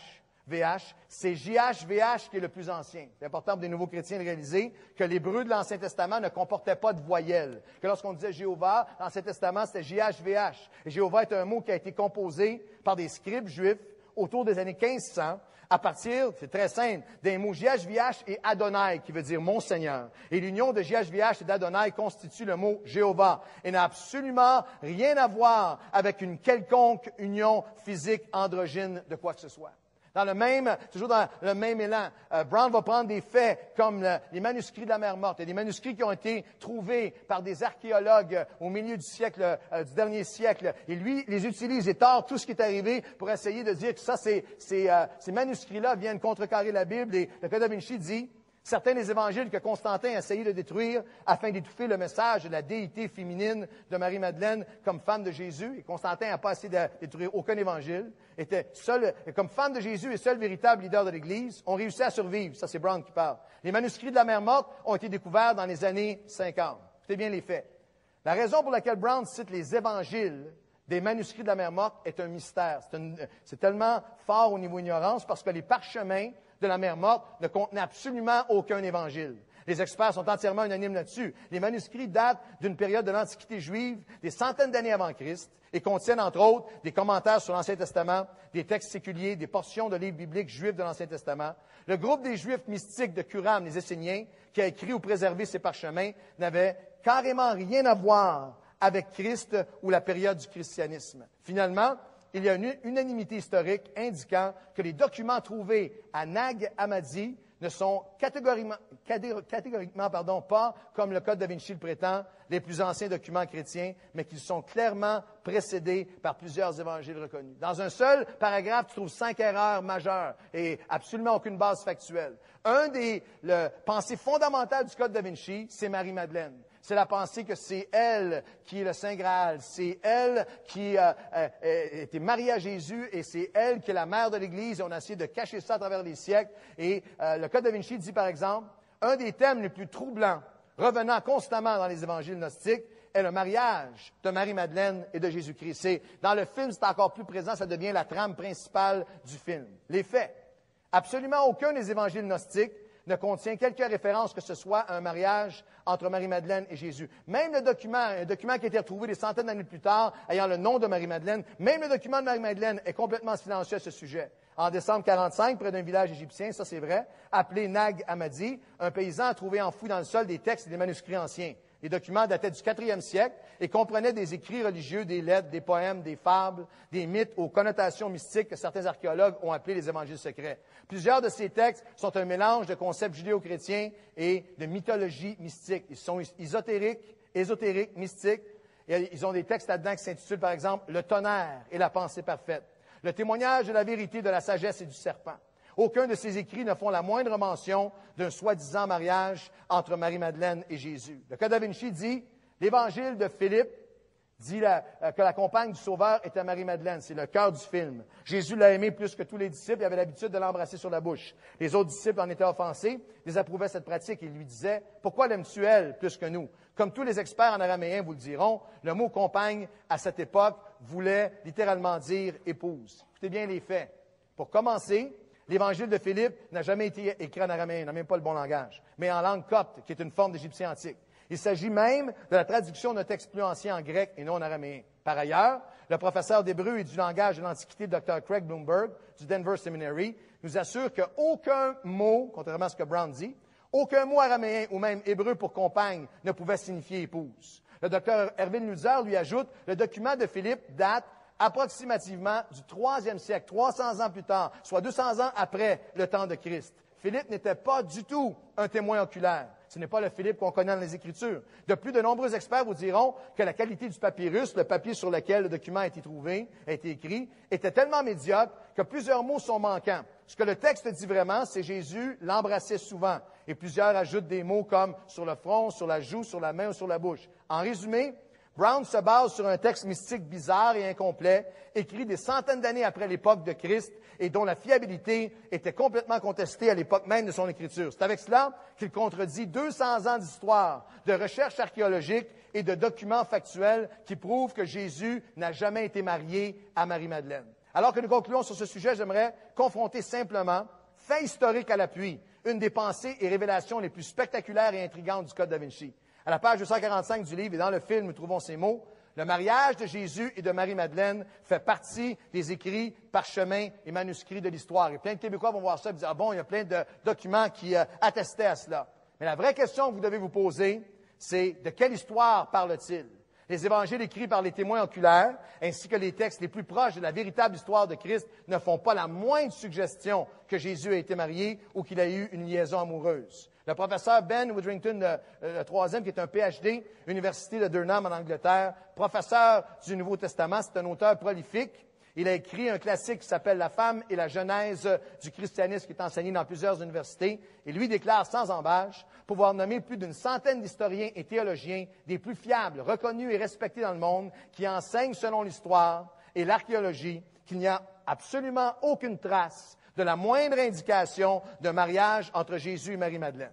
c'est JHVH qui est le plus ancien. C'est important pour des nouveaux chrétiens de réaliser que l'hébreu de l'Ancien Testament ne comportait pas de voyelles. Que lorsqu'on disait Jéhovah, dans l'Ancien Testament, c'était JHVH. Et Jéhovah est un mot qui a été composé par des scribes juifs autour des années 1500, à partir, c'est très simple, des mots JHVH et Adonai, qui veut dire mon Seigneur. Et l'union de JHVH et d'Adonai constitue le mot Jéhovah et n'a absolument rien à voir avec une quelconque union physique androgyne de quoi que ce soit. Toujours dans le même élan, Brown va prendre des faits comme les manuscrits de la mer Morte. Il y a des manuscrits qui ont été trouvés par des archéologues au milieu du dernier siècle. Et lui, les utilise et tord tout ce qui est arrivé pour essayer de dire que ces manuscrits-là viennent contrecarrer la Bible. Et le Code Da Vinci dit, certains des évangiles que Constantin a essayé de détruire afin d'étouffer le message de la déité féminine de Marie-Madeleine comme femme de Jésus, et Constantin n'a pas essayé de détruire aucun évangile, était seul, comme femme de Jésus et seul véritable leader de l'Église, ont réussi à survivre. Ça, c'est Brown qui parle. Les manuscrits de la mer Morte ont été découverts dans les années 50. Écoutez bien les faits. La raison pour laquelle Brown cite les évangiles des manuscrits de la mer Morte est un mystère. C'est tellement fort au niveau ignorance parce que les parchemins de la mer Morte ne contenaient absolument aucun évangile. Les experts sont entièrement unanimes là-dessus. Les manuscrits datent d'une période de l'Antiquité juive, des centaines d'années avant Christ, et contiennent, entre autres, des commentaires sur l'Ancien Testament, des textes séculiers, des portions de livres bibliques juifs de l'Ancien Testament. Le groupe des Juifs mystiques de Qumran, les Esséniens, qui a écrit ou préservé ces parchemins, n'avait carrément rien à voir avec Christ ou la période du christianisme. Finalement, il y a une unanimité historique indiquant que les documents trouvés à Nag Hammadi ne sont catégoriquement pas, comme le Code Da Vinci le prétend, les plus anciens documents chrétiens, mais qu'ils sont clairement précédés par plusieurs évangiles reconnus. Dans un seul paragraphe, tu trouves 5 erreurs majeures et absolument aucune base factuelle. Le pensée fondamentale du Code Da Vinci, c'est Marie-Madeleine. C'est la pensée que c'est elle qui est le Saint Graal, c'est elle qui était mariée à Jésus et c'est elle qui est la mère de l'Église. Et on a essayé de cacher ça à travers les siècles. Et le Code Da Vinci dit, par exemple, un des thèmes les plus troublants revenant constamment dans les évangiles gnostiques est le mariage de Marie-Madeleine et de Jésus-Christ. Dans le film, c'est encore plus présent, ça devient la trame principale du film. Les faits. Absolument aucun des évangiles gnostiques ne contient quelque référence que ce soit à un mariage entre Marie-Madeleine et Jésus. Même le document, un document qui a été retrouvé des centaines d'années plus tard, ayant le nom de Marie-Madeleine, même le document de Marie-Madeleine est complètement silencieux à ce sujet. En décembre 45, près d'un village égyptien, ça c'est vrai, appelé Nag Hammadi, un paysan a trouvé enfoui dans le sol des textes et des manuscrits anciens. Les documents dataient du 4e siècle et comprenaient des écrits religieux, des lettres, des poèmes, des fables, des mythes aux connotations mystiques que certains archéologues ont appelés les évangiles secrets. Plusieurs de ces textes sont un mélange de concepts judéo-chrétiens et de mythologie mystique. Ils sont ésotériques, mystiques. Et ils ont des textes là-dedans qui s'intitulent, par exemple, « Le tonnerre et la pensée parfaite », « Le témoignage de la vérité, de la sagesse et du serpent ». Aucun de ces écrits ne font la moindre mention d'un soi-disant mariage entre Marie-Madeleine et Jésus. Le Code da Vinci dit, l'Évangile de Philippe dit que la compagne du Sauveur était Marie-Madeleine. C'est le cœur du film. Jésus l'a aimée plus que tous les disciples et avait l'habitude de l'embrasser sur la bouche. Les autres disciples en étaient offensés, désapprouvaient cette pratique et lui disaient, « Pourquoi l'aimes-tu elle plus que nous? » Comme tous les experts en araméen vous le diront, le mot « compagne » à cette époque voulait littéralement dire « épouse ». Écoutez bien les faits. Pour commencer, l'Évangile de Philippe n'a jamais été écrit en araméen, n'a même pas le bon langage, mais en langue copte, qui est une forme d'égyptien antique. Il s'agit même de la traduction d'un texte plus ancien en grec et non en araméen. Par ailleurs, le professeur d'hébreu et du langage de l'Antiquité, Dr. Craig Bloomberg, du Denver Seminary, nous assure qu'aucun mot, contrairement à ce que Brown dit, aucun mot araméen ou même hébreu pour compagne ne pouvait signifier épouse. Le Dr. Erwin Lutzer lui ajoute, le document de Philippe date approximativement du 3e siècle, 300 ans plus tard, soit 200 ans après le temps de Christ. Philippe n'était pas du tout un témoin oculaire. Ce n'est pas le Philippe qu'on connaît dans les Écritures. De plus, de nombreux experts vous diront que la qualité du papyrus, le papier sur lequel le document a été trouvé, a été écrit, était tellement médiocre que plusieurs mots sont manquants. Ce que le texte dit vraiment, c'est Jésus l'embrassait souvent. Et plusieurs ajoutent des mots comme sur le front, sur la joue, sur la main ou sur la bouche. En résumé, Brown se base sur un texte mystique bizarre et incomplet, écrit des centaines d'années après l'époque de Christ et dont la fiabilité était complètement contestée à l'époque même de son écriture. C'est avec cela qu'il contredit 200 ans d'histoire, de recherches archéologiques et de documents factuels qui prouvent que Jésus n'a jamais été marié à Marie-Madeleine. Alors que nous concluons sur ce sujet, j'aimerais confronter simplement, fait historique à l'appui, une des pensées et révélations les plus spectaculaires et intrigantes du Code da Vinci. À la page 245 du livre et dans le film, nous trouvons ces mots. Le mariage de Jésus et de Marie-Madeleine fait partie des écrits, parchemins et manuscrits de l'histoire. Et plein de Québécois vont voir ça et dire, ah bon, il y a plein de documents qui attestaient à cela. Mais la vraie question que vous devez vous poser, c'est de quelle histoire parle-t-il? Les évangiles écrits par les témoins oculaires, ainsi que les textes les plus proches de la véritable histoire de Christ, ne font pas la moindre suggestion que Jésus a été marié ou qu'il a eu une liaison amoureuse. Le professeur Ben Witherington, le troisième, qui est un PhD, Université de Durham en Angleterre, professeur du Nouveau Testament, c'est un auteur prolifique. Il a écrit un classique qui s'appelle « La femme et la genèse du christianisme » qui est enseigné dans plusieurs universités. Et lui déclare sans embâche pouvoir nommer plus d'une centaine d'historiens et théologiens des plus fiables, reconnus et respectés dans le monde, qui enseignent selon l'histoire et l'archéologie qu'il n'y a absolument aucune trace de la moindre indication d'un mariage entre Jésus et Marie-Madeleine.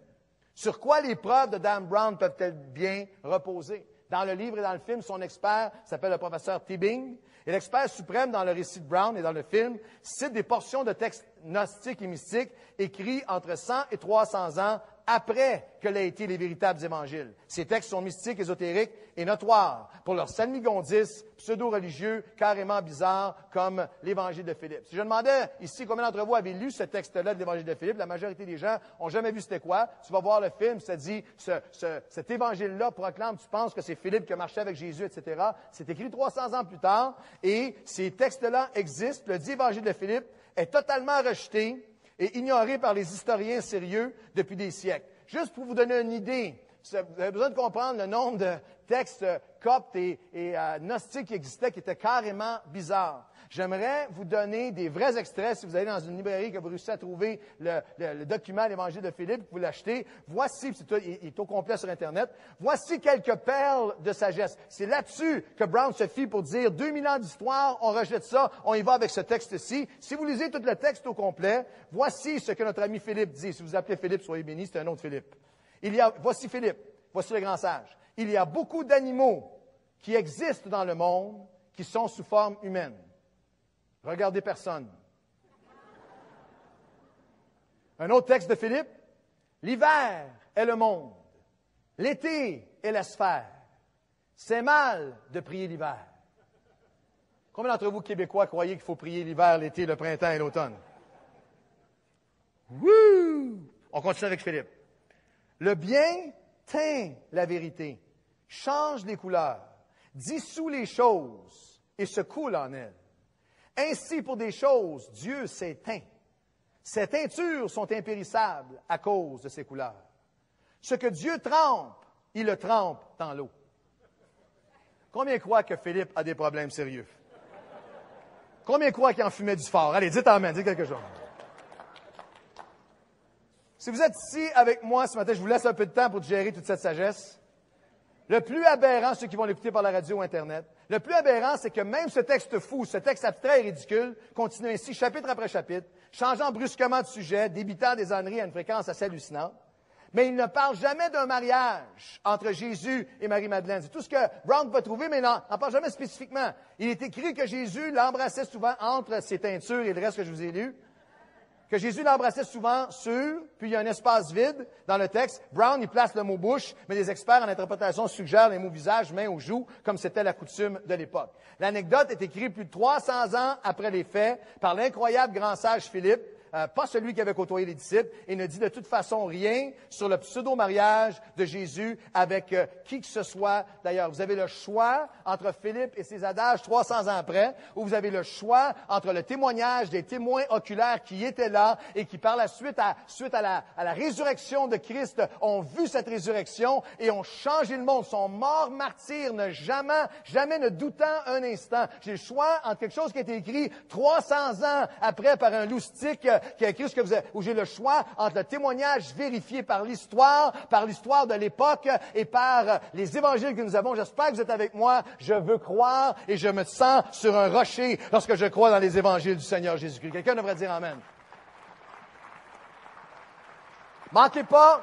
Sur quoi les preuves de Dan Brown peuvent-elles bien reposer? Dans le livre et dans le film, son expert s'appelle le professeur Tibbing. Et l'expert suprême dans le récit de Brown et dans le film cite des portions de textes gnostiques et mystiques écrits entre 100 et 300 ans après que l'aient été les véritables évangiles. Ces textes sont mystiques, ésotériques et notoires pour leur salmigondis pseudo-religieux carrément bizarres comme l'Évangile de Philippe. Si je demandais ici combien d'entre vous avaient lu ce texte-là de l'Évangile de Philippe, la majorité des gens n'ont jamais vu c'était quoi. Tu vas voir le film, ça dit, cet Évangile-là proclame, tu penses que c'est Philippe qui a marché avec Jésus, etc. C'est écrit 300 ans plus tard et ces textes-là existent. Le dit Évangile de Philippe est totalement rejeté et ignoré par les historiens sérieux depuis des siècles. Juste pour vous donner une idée, vous avez besoin de comprendre le nombre de textes coptes et gnostiques qui existaient, qui étaient carrément bizarres. J'aimerais vous donner des vrais extraits. Si vous allez dans une librairie que vous réussissez à trouver le document, l'Évangile de Philippe, vous l'achetez. Voici, il est au complet sur Internet, voici quelques perles de sagesse. C'est là-dessus que Brown se fie pour dire 2000 ans d'histoire, on rejette ça, on y va avec ce texte-ci. Si vous lisez tout le texte au complet, voici ce que notre ami Philippe dit. Si vous appelez Philippe, soyez bénis, c'est un autre Philippe. Voici Philippe, voici le grand sage. Il y a beaucoup d'animaux qui existent dans le monde qui sont sous forme humaine. Regardez personne. Un autre texte de Philippe. L'hiver est le monde. L'été est la sphère. C'est mal de prier l'hiver. Combien d'entre vous, Québécois, croyez qu'il faut prier l'hiver, l'été, le printemps et l'automne? Wouh! On continue avec Philippe. Le bien teint la vérité, change les couleurs, dissout les choses et se coule en elles. Ainsi, pour des choses, Dieu s'est teint. Ces teintures sont impérissables à cause de ces couleurs. Ce que Dieu trempe, il le trempe dans l'eau. Combien croient que Philippe a des problèmes sérieux? Combien croient qu'il en fumait du fort? Allez, dites amen, dites quelque chose. Si vous êtes ici avec moi ce matin, je vous laisse un peu de temps pour gérer toute cette sagesse. Le plus aberrant, ceux qui vont l'écouter par la radio ou Internet, le plus aberrant, c'est que même ce texte fou, ce texte abstrait et ridicule, continue ainsi chapitre après chapitre, changeant brusquement de sujet, débitant des âneries à une fréquence assez hallucinante. Mais il ne parle jamais d'un mariage entre Jésus et Marie-Madeleine. C'est tout ce que Brown va trouver, mais il n'en parle jamais spécifiquement. Il est écrit que Jésus l'embrassait souvent entre ses teintures et le reste que je vous ai lu. Que Jésus l'embrassait souvent sur, puis il y a un espace vide dans le texte. Brown, il place le mot bouche, mais les experts en interprétation suggèrent les mots visage, main ou joue, comme c'était la coutume de l'époque. L'anecdote est écrite plus de 300 ans après les faits par l'incroyable grand sage Philippe, pas celui qui avait côtoyé les disciples, et ne dit de toute façon rien sur le pseudo-mariage de Jésus avec qui que ce soit. D'ailleurs, vous avez le choix entre Philippe et ses adages 300 ans après, ou vous avez le choix entre le témoignage des témoins oculaires qui étaient là et qui, par la suite à la résurrection de Christ, ont vu cette résurrection et ont changé le monde, sont morts martyrs, ne jamais ne doutant un instant. J'ai le choix entre quelque chose qui a été écrit 300 ans après par un loustique qui a écrit ce que vous avez, où j'ai le choix entre le témoignage vérifié par l'histoire de l'époque et par les évangiles que nous avons. J'espère que vous êtes avec moi. Je veux croire et je me sens sur un rocher lorsque je crois dans les évangiles du Seigneur Jésus-Christ. Quelqu'un devrait dire amen. Manquez pas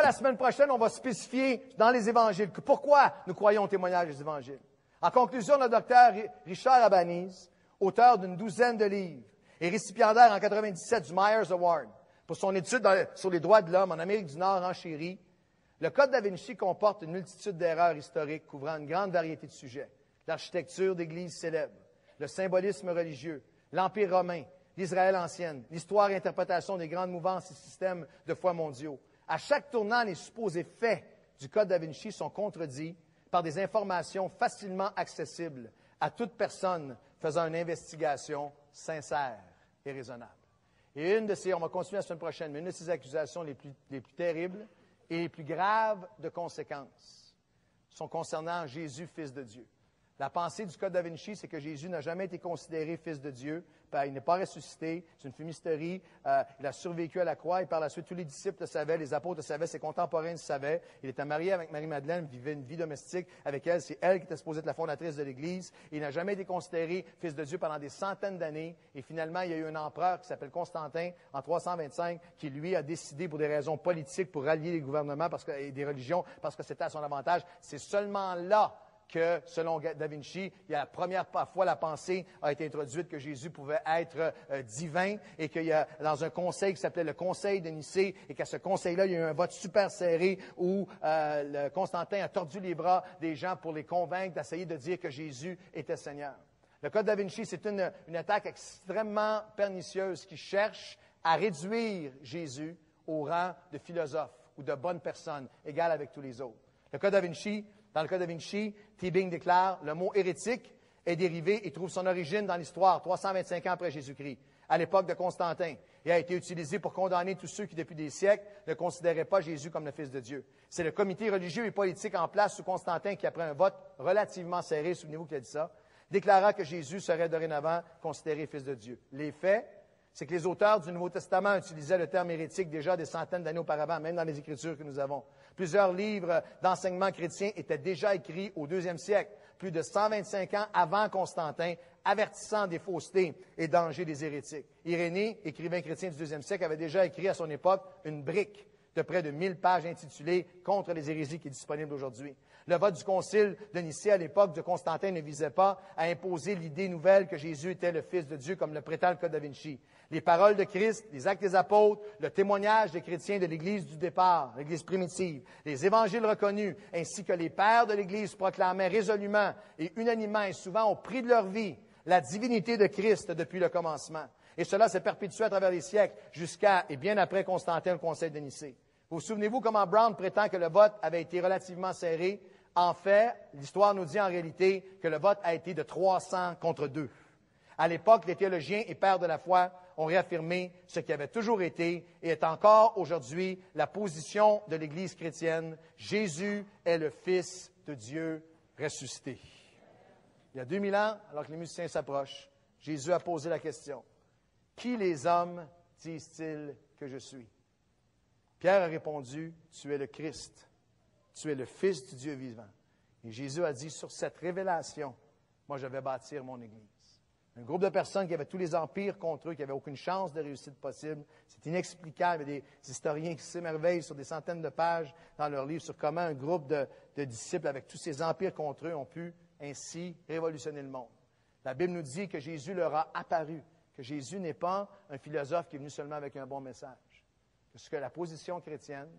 la semaine prochaine, on va spécifier dans les évangiles pourquoi nous croyons au témoignage des évangiles. En conclusion, le docteur Richard Abanez, auteur d'une douzaine de livres, et récipiendaire en 97 du Myers Award pour son étude sur les droits de l'homme en Amérique du Nord enchérie, le Code da Vinci comporte une multitude d'erreurs historiques couvrant une grande variété de sujets. L'architecture d'églises célèbres, le symbolisme religieux, l'Empire romain, l'Israël ancienne, l'histoire et interprétation des grandes mouvances et systèmes de foi mondiaux. À chaque tournant, les supposés faits du Code da Vinci sont contredits par des informations facilement accessibles à toute personne faisant une investigation sincère et raisonnable. Et on va continuer la semaine prochaine, mais une de ces accusations les plus terribles et les plus graves de conséquences sont concernant Jésus, Fils de Dieu. La pensée du Code da Vinci, c'est que Jésus n'a jamais été considéré Fils de Dieu. Il n'est pas ressuscité. C'est une fumisterie. Il a survécu à la croix et par la suite, tous les disciples le savaient, les apôtres le savaient, ses contemporains le savaient. Il était marié avec Marie-Madeleine, vivait une vie domestique avec elle. C'est elle qui était supposée être la fondatrice de l'Église. Il n'a jamais été considéré Fils de Dieu pendant des centaines d'années. Et finalement, il y a eu un empereur qui s'appelle Constantin, en 325, qui, lui, a décidé pour des raisons politiques, pour rallier les gouvernements et des religions, parce que c'était à son avantage. C'est seulement là que, selon da Vinci, il y a la première fois la pensée a été introduite que Jésus pouvait être divin et qu'il y a dans un conseil qui s'appelait le Conseil de Nicée et qu'à ce conseil-là, il y a eu un vote super serré où Constantin a tordu les bras des gens pour les convaincre d'essayer de dire que Jésus était Seigneur. Le Code da Vinci, c'est une attaque extrêmement pernicieuse qui cherche à réduire Jésus au rang de philosophe ou de bonne personne, égale avec tous les autres. Dans le Code da Vinci, Tebing déclare le mot hérétique est dérivé et trouve son origine dans l'histoire, 325 ans après Jésus-Christ, à l'époque de Constantin, et a été utilisé pour condamner tous ceux qui, depuis des siècles, ne considéraient pas Jésus comme le Fils de Dieu. C'est le comité religieux et politique en place sous Constantin qui, après un vote relativement serré, souvenez-vous qu'il a dit ça, déclara que Jésus serait dorénavant considéré Fils de Dieu. Les faits, c'est que les auteurs du Nouveau Testament utilisaient le terme hérétique déjà des centaines d'années auparavant, même dans les Écritures que nous avons. Plusieurs livres d'enseignement chrétien étaient déjà écrits au 2e siècle, plus de 125 ans avant Constantin, avertissant des faussetés et dangers des hérétiques. Irénée, écrivain chrétien du 2e siècle, avait déjà écrit à son époque une brique de près de 1000 pages intitulé « Contre les hérésies » qui est disponible aujourd'hui. Le vote du concile de Nicée à l'époque de Constantin ne visait pas à imposer l'idée nouvelle que Jésus était le Fils de Dieu comme le prétend le Code da Vinci. Les paroles de Christ, les actes des apôtres, le témoignage des chrétiens de l'Église du départ, l'Église primitive, les évangiles reconnus, ainsi que les pères de l'Église proclamaient résolument et unanimement et souvent au prix de leur vie la divinité de Christ depuis le commencement. Et cela s'est perpétué à travers les siècles jusqu'à et bien après Constantin, le Conseil de Nicée. Vous souvenez-vous comment Brown prétend que le vote avait été relativement serré? En fait, l'histoire nous dit en réalité que le vote a été de 300 contre 2. À l'époque, les théologiens et pères de la foi ont réaffirmé ce qui avait toujours été et est encore aujourd'hui la position de l'Église chrétienne. Jésus est le Fils de Dieu ressuscité. Il y a 2000 ans, alors que les musiciens s'approchent, Jésus a posé la question. Qui les hommes disent-ils que je suis? Pierre a répondu, tu es le Christ. Tu es le Fils du Dieu vivant. Et Jésus a dit, sur cette révélation, moi je vais bâtir mon Église. Un groupe de personnes qui avaient tous les empires contre eux, qui n'avaient aucune chance de réussite possible. C'est inexplicable. Il y a des historiens qui s'émerveillent sur des centaines de pages dans leurs livres sur comment un groupe de disciples avec tous ces empires contre eux ont pu ainsi révolutionner le monde. La Bible nous dit que Jésus leur a apparu, que Jésus n'est pas un philosophe qui est venu seulement avec un bon message. Parce que la position chrétienne,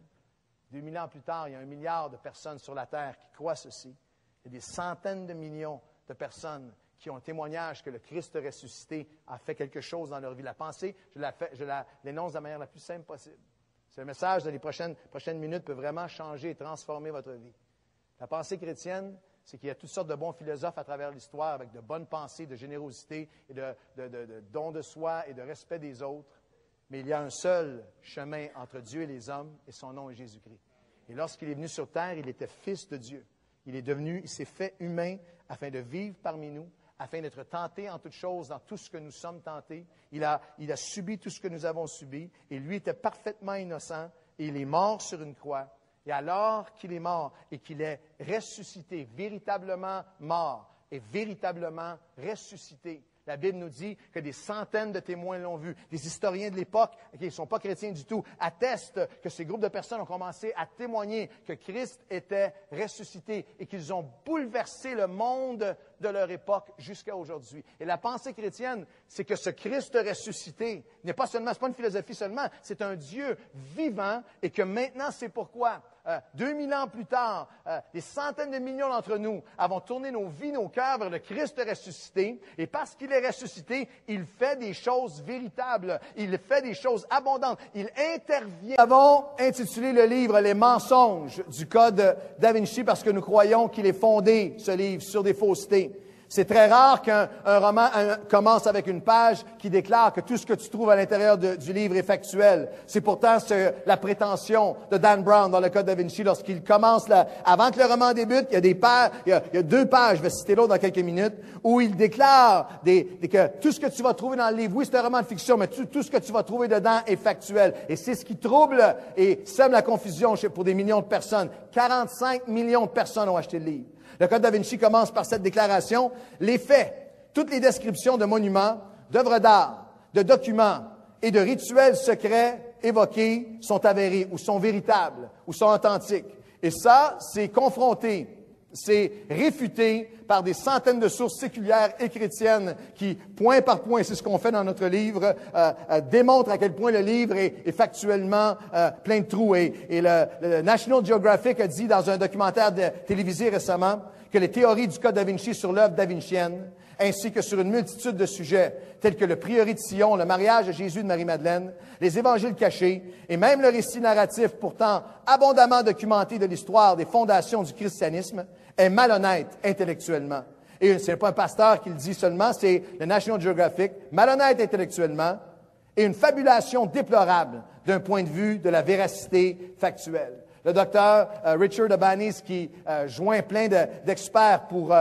2000 ans plus tard, il y a 1 milliard de personnes sur la terre qui croient ceci. Il y a des centaines de millions de personnes qui ont le témoignage que le Christ ressuscité a fait quelque chose dans leur vie. La pensée, je l'énonce de la manière la plus simple possible. Ce message, dans les prochaines minutes, peut vraiment changer et transformer votre vie. La pensée chrétienne, c'est qu'il y a toutes sortes de bons philosophes à travers l'histoire avec de bonnes pensées, de générosité, et de don de soi et de respect des autres. Mais il y a un seul chemin entre Dieu et les hommes, et son nom est Jésus-Christ. Et lorsqu'il est venu sur terre, il était Fils de Dieu. Il s'est fait humain afin de vivre parmi nous, afin d'être tenté en toutes choses, dans tout ce que nous sommes tentés. Il a subi tout ce que nous avons subi, et lui était parfaitement innocent, et il est mort sur une croix. Et alors qu'il est mort et qu'il est ressuscité, véritablement mort et véritablement ressuscité, la Bible nous dit que des centaines de témoins l'ont vu. Des historiens de l'époque, qui ne sont pas chrétiens du tout, attestent que ces groupes de personnes ont commencé à témoigner que Christ était ressuscité et qu'ils ont bouleversé le monde de leur époque jusqu'à aujourd'hui. Et la pensée chrétienne, c'est que ce Christ ressuscité n'est pas seulement, c'est pas une philosophie seulement, c'est un Dieu vivant et que maintenant c'est pourquoi 2000 ans plus tard, des centaines de millions d'entre nous avons tourné nos vies, nos cœurs vers le Christ ressuscité. Et parce qu'il est ressuscité, il fait des choses véritables. Il fait des choses abondantes. Il intervient. Nous avons intitulé le livre « Les mensonges du Code da Vinci » parce que nous croyons qu'il est fondé, ce livre, sur des faussetés. C'est très rare qu'un roman commence avec une page qui déclare que tout ce que tu trouves à l'intérieur du livre est factuel. C'est pourtant la prétention de Dan Brown dans le Code da Vinci lorsqu'il commence avant que le roman débute, il y a des pages, il y a 2 pages, je vais citer l'autre dans quelques minutes, où il déclare que tout ce que tu vas trouver dans le livre, oui, c'est un roman de fiction, mais tout ce que tu vas trouver dedans est factuel. Et c'est ce qui trouble et sème la confusion pour des millions de personnes. 45 millions de personnes ont acheté le livre. Le Code da Vinci commence par cette déclaration. Les faits, toutes les descriptions de monuments, d'œuvres d'art, de documents et de rituels secrets évoqués sont avérés ou sont véritables ou sont authentiques. Et ça, c'est confronté, c'est réfuté par des centaines de sources séculières et chrétiennes qui, point par point, c'est ce qu'on fait dans notre livre, démontrent à quel point le livre est factuellement plein de trous. Et le National Geographic a dit dans un documentaire télévisé récemment que les théories du Code da Vinci sur l'œuvre davincienne, ainsi que sur une multitude de sujets tels que le prieuré de Sion, le mariage de Jésus de Marie-Madeleine, les évangiles cachés et même le récit narratif pourtant abondamment documenté de l'histoire des fondations du christianisme est malhonnête intellectuellement. Et ce n'est pas un pasteur qui le dit seulement, c'est le National Geographic, malhonnête intellectuellement et une fabulation déplorable d'un point de vue de la véracité factuelle. Le docteur Richard Abanis, qui joint plein d'experts pour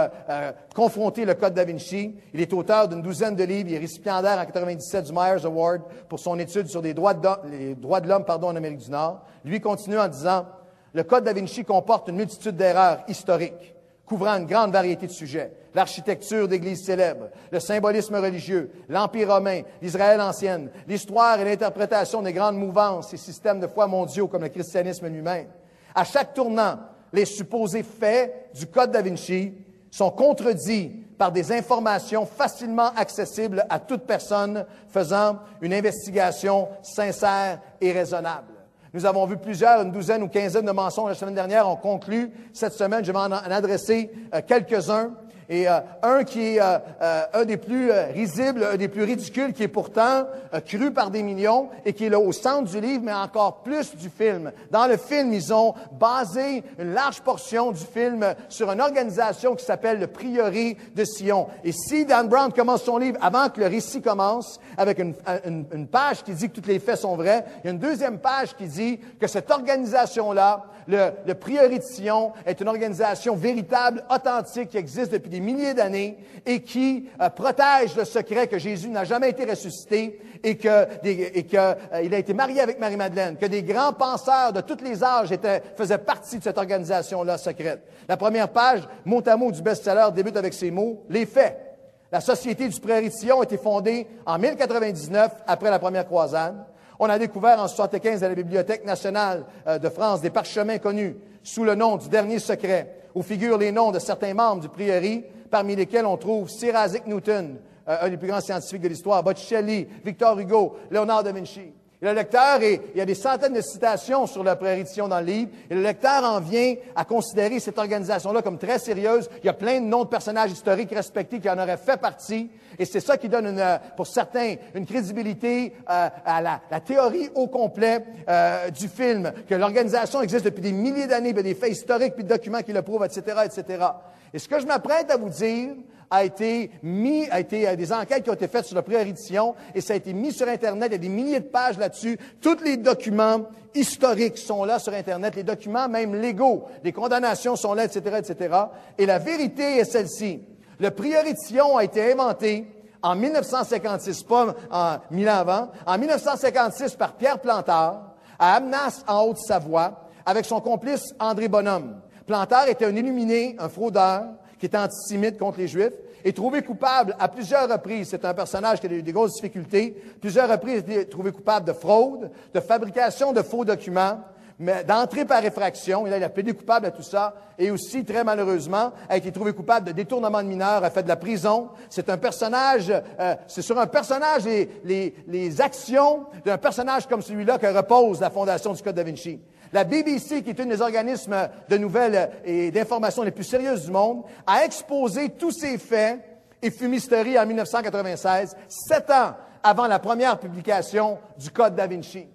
confronter le Code da Vinci. Il est auteur d'une douzaine de livres. Il est récipiendaire en 1997 du Myers Award pour son étude sur les droits de l'homme en Amérique du Nord. Lui continue en disant « Le Code da Vinci comporte une multitude d'erreurs historiques, couvrant une grande variété de sujets. L'architecture d'églises célèbres, le symbolisme religieux, l'Empire romain, l'Israël ancienne, l'histoire et l'interprétation des grandes mouvances et systèmes de foi mondiaux comme le christianisme lui-même. À chaque tournant, les supposés faits du Code da Vinci sont contredits par des informations facilement accessibles à toute personne faisant une investigation sincère et raisonnable. Nous avons vu une douzaine ou quinzaine de mensonges la semaine dernière. On conclut cette semaine. Je vais en adresser quelques-uns. Et un qui est un des plus risibles, un des plus ridicules, qui est pourtant cru par des millions et qui est là au centre du livre, mais encore plus du film. Dans le film, ils ont basé une large portion du film sur une organisation qui s'appelle le Prieuré de Sion. Et si Dan Brown commence son livre avant que le récit commence, avec une page qui dit que tous les faits sont vrais, il y a une deuxième page qui dit que cette organisation-là, le Prieuré de Sion, est une organisation véritable, authentique, qui existe depuis des milliers d'années et qui protège le secret que Jésus n'a jamais été ressuscité et qu'il a été marié avec Marie-Madeleine, que des grands penseurs de tous les âges faisaient partie de cette organisation-là secrète. La première page, mot à mot du best-seller, débute avec ces mots, « Les faits ». La Société du Prieuré de Sion a été fondée en 1099, après la première croisade. On a découvert en 1975 à la Bibliothèque nationale de France des parchemins connus sous le nom du Dernier Secret, où figurent les noms de certains membres du prieuré, parmi lesquels on trouve Sir Isaac Newton, un des plus grands scientifiques de l'histoire, Botticelli, Victor Hugo, Léonard da Vinci. Et le lecteur, il y a des centaines de citations sur la Prieuré de Sion dans le livre, et le lecteur en vient à considérer cette organisation-là comme très sérieuse. Il y a plein de noms de personnages historiques respectés qui en auraient fait partie, et c'est ça qui donne, pour certains, une crédibilité à la théorie au complet du film, que l'organisation existe depuis des milliers d'années, puis des faits historiques, puis des documents qui le prouvent, etc., etc. Et ce que je m'apprête à vous dire a été des enquêtes qui ont été faites sur le Prieuré de Sion, et ça a été mis sur Internet. Il y a des milliers de pages là-dessus. Tous les documents historiques sont là sur Internet, les documents même légaux, les condamnations sont là, etc., etc. Et la vérité est celle-ci. Le Prieuré de Sion a été inventé en 1956, pas en 1000 ans avant, en 1956 par Pierre Plantard, à Amnas, en Haute-Savoie, avec son complice André Bonhomme. Plantard était un illuminé, un fraudeur, qui était antisémite contre les Juifs, est trouvé coupable à plusieurs reprises. C'est un personnage qui a eu des grosses difficultés. Plusieurs reprises, il a été trouvé coupable de fraude, de fabrication de faux documents, mais d'entrée par effraction. Et là, il a plaidé coupable à tout ça. Et aussi, très malheureusement, a été trouvé coupable de détournement de mineurs, a fait de la prison. C'est un personnage, c'est sur un personnage les actions d'un personnage comme celui-là que repose la fondation du Code da Vinci. La BBC, qui est un des organismes de nouvelles et d'informations les plus sérieuses du monde, a exposé tous ces faits et fumisteries en 1996, 7 ans avant la première publication du Code da Vinci.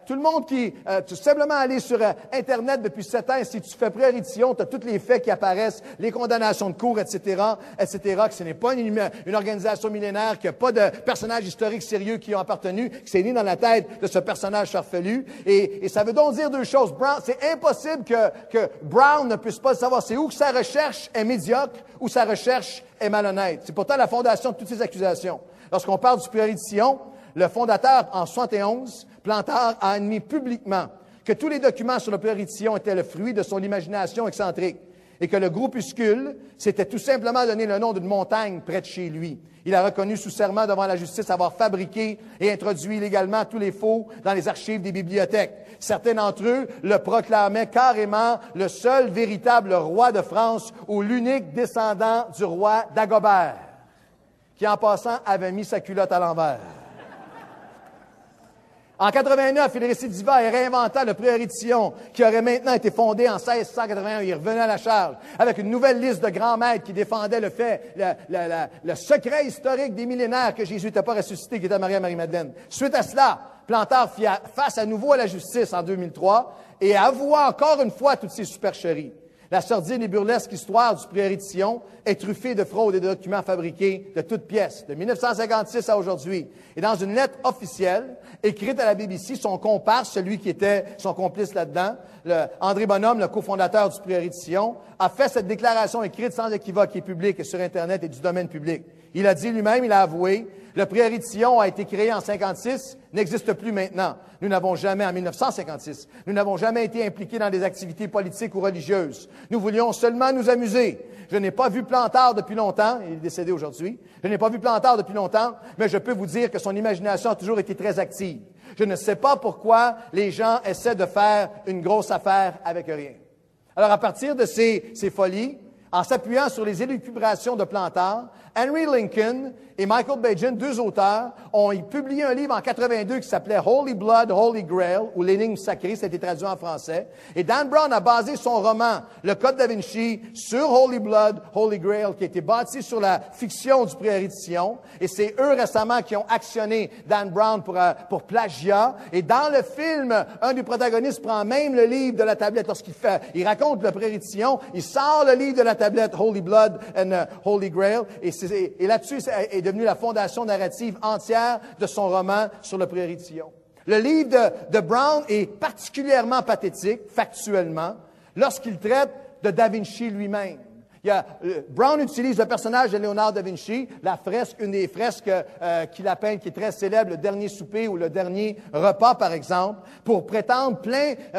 Tout le monde tu simplement aller sur Internet depuis 7 ans, et si tu fais Prieuré de Sion, tu as tous les faits qui apparaissent, les condamnations de cour, etc., que ce n'est pas une organisation millénaire, qu'il n'y a pas de personnages historiques sérieux qui y ont appartenu, que c'est né dans la tête de ce personnage farfelu. Et ça veut donc dire deux choses. C'est impossible que Brown ne puisse pas le savoir. C'est où que sa recherche est médiocre ou sa recherche est malhonnête. C'est pourtant la fondation de toutes ces accusations. Lorsqu'on parle du Prieuré de Sion, le fondateur, en 71, Plantard a admis publiquement que tous les documents sur le Prieuré de Sion étaient le fruit de son imagination excentrique et que le groupuscule s'était tout simplement donné le nom d'une montagne près de chez lui. Il a reconnu sous serment devant la justice avoir fabriqué et introduit illégalement tous les faux dans les archives des bibliothèques. Certains d'entre eux le proclamaient carrément le seul véritable roi de France ou l'unique descendant du roi Dagobert, qui en passant avait mis sa culotte à l'envers. En 89, il récidiva et réinventa le Prieuré de Sion, qui aurait maintenant été fondé en 1681. Il revenait à la charge avec une nouvelle liste de grands maîtres qui défendaient le fait, le secret historique des millénaires que Jésus n'était pas ressuscité, qui était marié à Marie-Madeleine. Suite à cela, Plantard fit face à nouveau à la justice en 2003 et avoua encore une fois toutes ses supercheries. La sordide et burlesque histoire du Prieuré de Sion est truffée de fraudes et de documents fabriqués de toutes pièces, de 1956 à aujourd'hui. Et dans une lettre officielle, écrite à la BBC, son comparse, celui qui était son complice là-dedans, André Bonhomme, le cofondateur du Prieuré de Sion, a fait cette déclaration écrite sans équivoque qui est publique et sur Internet et du domaine public. Il a dit lui-même, il a avoué, le prieuré de Sion a été créé en 56, n'existe plus maintenant. Nous n'avons jamais, en 1956, nous n'avons jamais été impliqués dans des activités politiques ou religieuses. Nous voulions seulement nous amuser. Je n'ai pas vu Plantard depuis longtemps, il est décédé aujourd'hui. Je n'ai pas vu Plantard depuis longtemps, mais je peux vous dire que son imagination a toujours été très active. Je ne sais pas pourquoi les gens essaient de faire une grosse affaire avec rien. Alors, à partir de ces folies, en s'appuyant sur les élucubrations de Plantard, Henry Lincoln et Michael Bajan, deux auteurs, ont publié un livre en 82 qui s'appelait Holy Blood, Holy Grail, ou L'énigme sacrée, ça a été traduit en français. Et Dan Brown a basé son roman, Le Code da Vinci, sur Holy Blood, Holy Grail, qui a été bâti sur la fiction du prieuré de Sion. Et c'est eux récemment qui ont actionné Dan Brown pour plagiat. Et dans le film, un des protagonistes prend même le livre de la tablette. Il raconte le prieuré de Sion, il sort le livre de la tablette Holy Blood and Holy Grail. Et là-dessus, est devenu la fondation narrative entière de son roman sur le prieuré de Sion. Le livre de Brown est particulièrement pathétique, factuellement, lorsqu'il traite de Da Vinci lui-même. Brown utilise le personnage de Léonard da Vinci, la fresque, une des fresques qu'il a peinte, qui est très célèbre, le dernier souper ou le dernier repas, par exemple, pour prétendre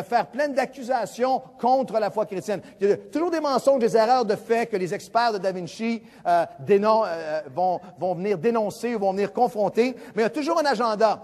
faire plein d'accusations contre la foi chrétienne. Il y a toujours des mensonges, des erreurs de fait que les experts de da Vinci vont venir dénoncer ou vont venir confronter, mais il y a toujours un agenda.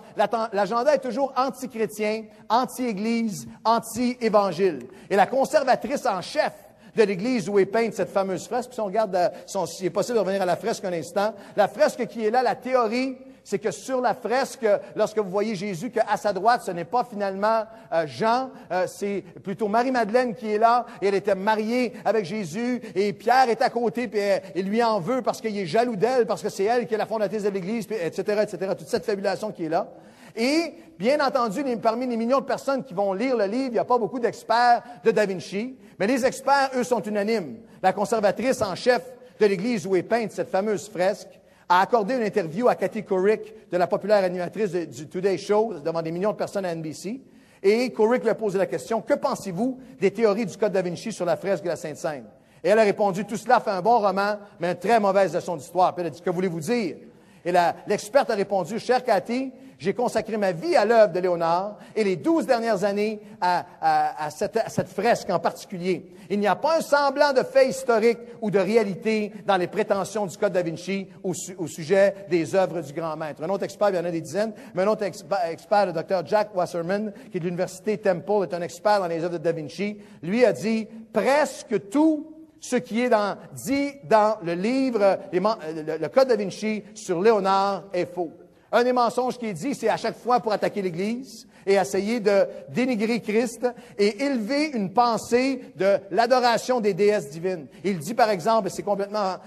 L'agenda est toujours anti-chrétien, anti-Église, anti-Évangile. Et la conservatrice en chef de l'Église où est peinte cette fameuse fresque. Si on regarde, s'il est possible de revenir à la fresque un instant, la fresque qui est là, la théorie, c'est que sur la fresque, lorsque vous voyez Jésus, qu'à sa droite, ce n'est pas finalement Jean, c'est plutôt Marie-Madeleine qui est là, et elle était mariée avec Jésus, et Pierre est à côté, puis il lui en veut parce qu'il est jaloux d'elle, parce que c'est elle qui est la fondatrice de l'Église, puis etc., etc., toute cette fabulation qui est là. Et, bien entendu, parmi les millions de personnes qui vont lire le livre, il n'y a pas beaucoup d'experts de Da Vinci, mais les experts, eux, sont unanimes. La conservatrice en chef de l'Église où est peinte cette fameuse fresque a accordé une interview à Kathy Couric, de la populaire animatrice du Today Show, devant des millions de personnes à NBC. Et Couric lui a posé la question, « Que pensez-vous des théories du Code da Vinci sur la fresque de la Sainte-Seine? » Et elle a répondu, « Tout cela fait un bon roman, mais une très mauvaise leçon d'histoire. » Puis elle a dit, « Que voulez-vous dire? » Et l'experte a répondu, « Chère Cathy, j'ai consacré ma vie à l'œuvre de Léonard et les 12 dernières années à cette fresque en particulier. Il n'y a pas un semblant de fait historique ou de réalité dans les prétentions du Code da Vinci au sujet des œuvres du grand maître. » Un autre expert, il y en a des dizaines, mais un autre expert, le Dr. Jack Wasserman, qui est de l'Université Temple, est un expert dans les œuvres de da Vinci, lui a dit « Presque tout ce qui est dit dans le livre, le Code da Vinci sur Léonard est faux. » Un des mensonges qui est dit, c'est à chaque fois pour attaquer l'Église et essayer de dénigrer Christ et élever une pensée de l'adoration des déesses divines. Il dit, par exemple, et c'est complètement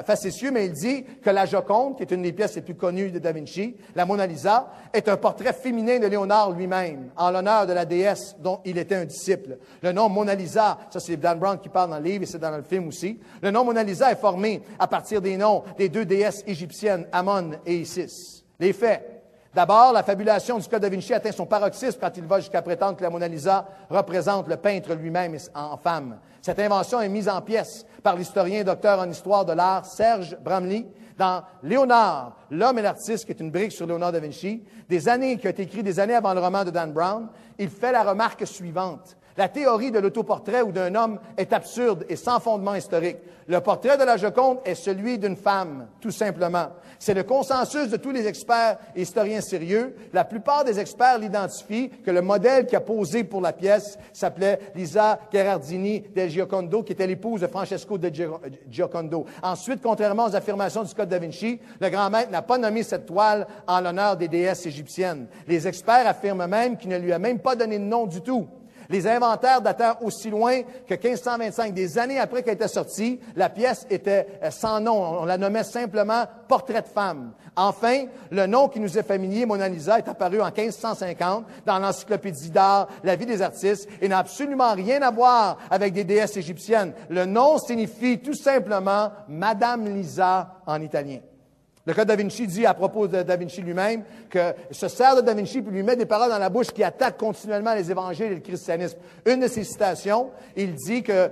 facétieux, mais il dit que la Joconde, qui est une des pièces les plus connues de Da Vinci, la Mona Lisa, est un portrait féminin de Léonard lui-même, en l'honneur de la déesse dont il était un disciple. Le nom Mona Lisa, ça c'est Dan Brown qui parle dans le livre et c'est dans le film aussi, le nom Mona Lisa est formé à partir des noms des deux déesses égyptiennes, Amon et Isis. Les faits. D'abord, la fabulation du Code da Vinci atteint son paroxysme quand il va jusqu'à prétendre que la Mona Lisa représente le peintre lui-même en femme. Cette invention est mise en pièces par l'historien et docteur en histoire de l'art Serge Bramley dans Léonard, l'homme et l'artiste, qui est une brique sur Léonard da Vinci, qui a été écrit des années avant le roman de Dan Brown. Il fait la remarque suivante. La théorie de l'autoportrait ou d'un homme est absurde et sans fondement historique. Le portrait de la Joconde est celui d'une femme, tout simplement. C'est le consensus de tous les experts et historiens sérieux. La plupart des experts l'identifient que le modèle qui a posé pour la pièce s'appelait Lisa Gherardini del Giocondo, qui était l'épouse de Francesco del Giocondo. Ensuite, contrairement aux affirmations du Code da Vinci, le grand maître n'a pas nommé cette toile en l'honneur des déesses égyptiennes. Les experts affirment même qu'il ne lui a même pas donné de nom du tout. Les inventaires datant aussi loin que 1525, des années après qu'elle était sortie, la pièce était sans nom. On la nommait simplement « Portrait de femme ». Enfin, le nom qui nous est familier, Mona Lisa, est apparu en 1550 dans l'encyclopédie d'art La vie des artistes et n'a absolument rien à voir avec des déesses égyptiennes. Le nom signifie tout simplement « Madame Lisa » en italien. Le Code Da Vinci dit à propos de Da Vinci lui-même que se sert de Da Vinci puis lui met des paroles dans la bouche qui attaquent continuellement les évangiles et le christianisme. Une de ses citations, il dit que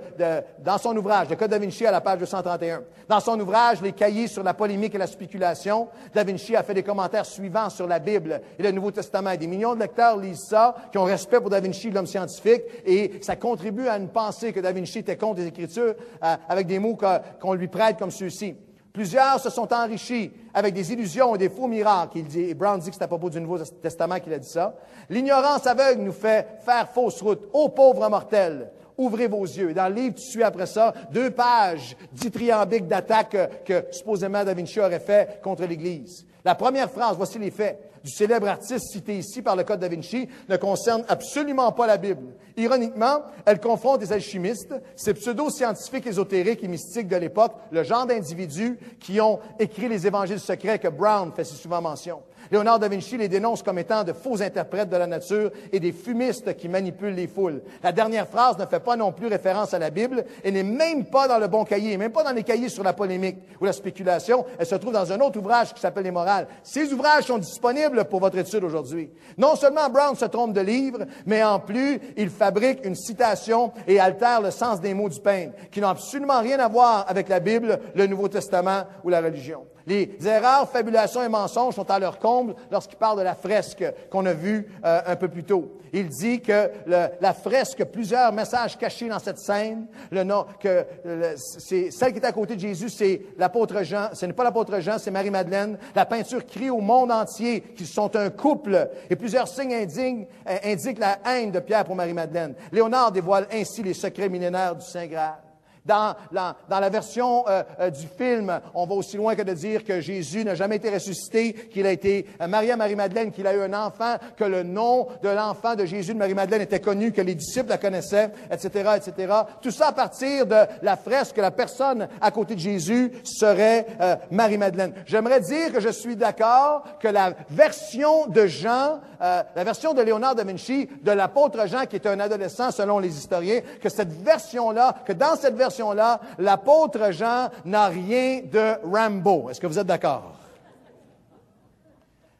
dans son ouvrage, le Code Da Vinci à la page 231, dans son ouvrage, les cahiers sur la polémique et la spéculation, Da Vinci a fait des commentaires suivants sur la Bible et le Nouveau Testament. Et des millions de lecteurs lisent ça, qui ont respect pour Da Vinci, l'homme scientifique, et ça contribue à une pensée que Da Vinci était contre les Écritures avec des mots qu'on lui prête comme ceux-ci. Plusieurs se sont enrichis avec des illusions et des faux miracles. Il dit, et Brown dit que c'est à propos du Nouveau Testament qu'il a dit ça. L'ignorance aveugle nous fait faire fausse route. Ô pauvres mortels, ouvrez vos yeux. Et dans le livre, tu suis après ça, 2 pages dithyrambiques d'attaque que supposément Da Vinci aurait fait contre l'Église. La première phrase, voici les faits, du célèbre artiste cité ici par le Code Da Vinci ne concerne absolument pas la Bible. Ironiquement, elle confronte les alchimistes, ces pseudo-scientifiques ésotériques et mystiques de l'époque, le genre d'individus qui ont écrit les évangiles secrets que Brown fait si souvent mention. Léonard da Vinci les dénonce comme étant de faux interprètes de la nature et des fumistes qui manipulent les foules. La dernière phrase ne fait pas non plus référence à la Bible et n'est même pas dans le bon cahier, même pas dans les cahiers sur la polémique ou la spéculation. Elle se trouve dans un autre ouvrage qui s'appelle Les Morales. Ces ouvrages sont disponibles pour votre étude aujourd'hui. Non seulement Brown se trompe de livre, mais en plus, il fabrique une citation et altère le sens des mots du peintre, qui n'ont absolument rien à voir avec la Bible, le Nouveau Testament ou la religion. Les erreurs, fabulations et mensonges sont à leur comble lorsqu'il parle de la fresque qu'on a vue un peu plus tôt. Il dit que la fresque, plusieurs messages cachés dans cette scène, c'est celle qui est à côté de Jésus, c'est l'apôtre Jean, ce n'est pas l'apôtre Jean, c'est Marie-Madeleine. La peinture crie au monde entier qu'ils sont un couple et plusieurs signes indiquent la haine de Pierre pour Marie-Madeleine. Léonard dévoile ainsi les secrets millénaires du Saint Graal. Dans la version du film, on va aussi loin que de dire que Jésus n'a jamais été ressuscité, qu'il a été marié à Marie-Madeleine, qu'il a eu un enfant, que le nom de l'enfant de Jésus de Marie-Madeleine était connu, que les disciples la connaissaient, etc., etc. Tout ça à partir de la fresque que la personne à côté de Jésus serait Marie-Madeleine. J'aimerais dire que je suis d'accord que la version de Jean, la version de Léonard da Vinci, de l'apôtre Jean, qui est un adolescent selon les historiens, que cette version-là, que dans cette version-là, l'apôtre Jean n'a rien de Rambo. Est-ce que vous êtes d'accord?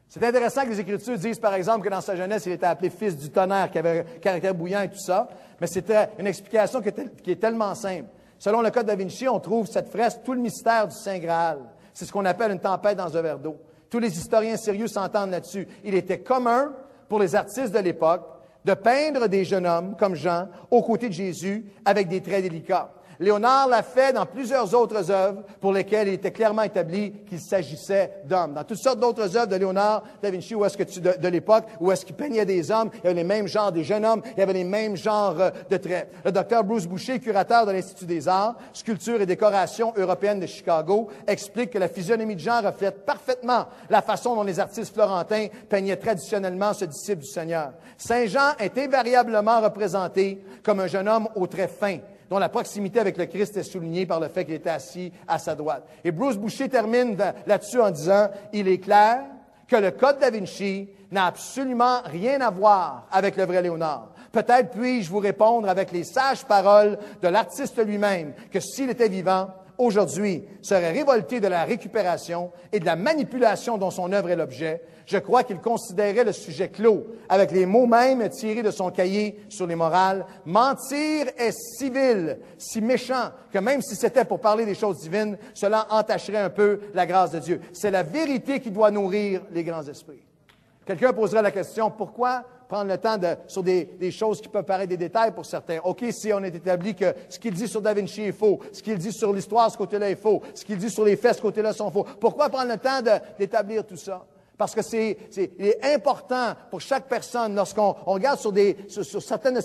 C'est intéressant que les Écritures disent, par exemple, que dans sa jeunesse, il était appelé fils du tonnerre, qui avait un caractère bouillant et tout ça, mais c'était une explication qui est tellement simple. Selon le Code Da Vinci, on trouve cette fresque, tout le mystère du Saint Graal. C'est ce qu'on appelle une tempête dans un verre d'eau. Tous les historiens sérieux s'entendent là-dessus. Il était commun pour les artistes de l'époque de peindre des jeunes hommes comme Jean aux côtés de Jésus avec des traits délicats. Léonard l'a fait dans plusieurs autres œuvres pour lesquelles il était clairement établi qu'il s'agissait d'hommes. Dans toutes sortes d'autres œuvres de Léonard da Vinci, de l'époque, où est-ce qu'il peignait des hommes, il y avait les mêmes genres des jeunes hommes, il y avait les mêmes genres de traits. Le docteur Bruce Boucher, curateur de l'Institut des Arts, Sculpture et Décoration européenne de Chicago, explique que la physionomie de Jean reflète parfaitement la façon dont les artistes florentins peignaient traditionnellement ce disciple du Seigneur. Saint Jean est invariablement représenté comme un jeune homme aux traits fins, dont la proximité avec le Christ est soulignée par le fait qu'il était assis à sa droite. Et Bruce Boucher termine là-dessus en disant, il est clair que le Code Da Vinci n'a absolument rien à voir avec le vrai Léonard. Peut-être puis-je vous répondre avec les sages paroles de l'artiste lui-même, que s'il était vivant, aujourd'hui, serait révolté de la récupération et de la manipulation dont son œuvre est l'objet. Je crois qu'il considérait le sujet clos, avec les mots mêmes tirés de son cahier sur les morales. Mentir est si vil, si méchant, que même si c'était pour parler des choses divines, cela entacherait un peu la grâce de Dieu. C'est la vérité qui doit nourrir les grands esprits. Quelqu'un poserait la question, pourquoi prendre le temps sur des choses qui peuvent paraître des détails pour certains? OK, si on est établi que ce qu'il dit sur Da Vinci est faux, ce qu'il dit sur l'histoire, ce côté-là est faux, ce qu'il dit sur les faits, ce côté-là sont faux. Pourquoi prendre le temps d'établir tout ça? Parce que il est important pour chaque personne, lorsqu'on regarde sur certaines de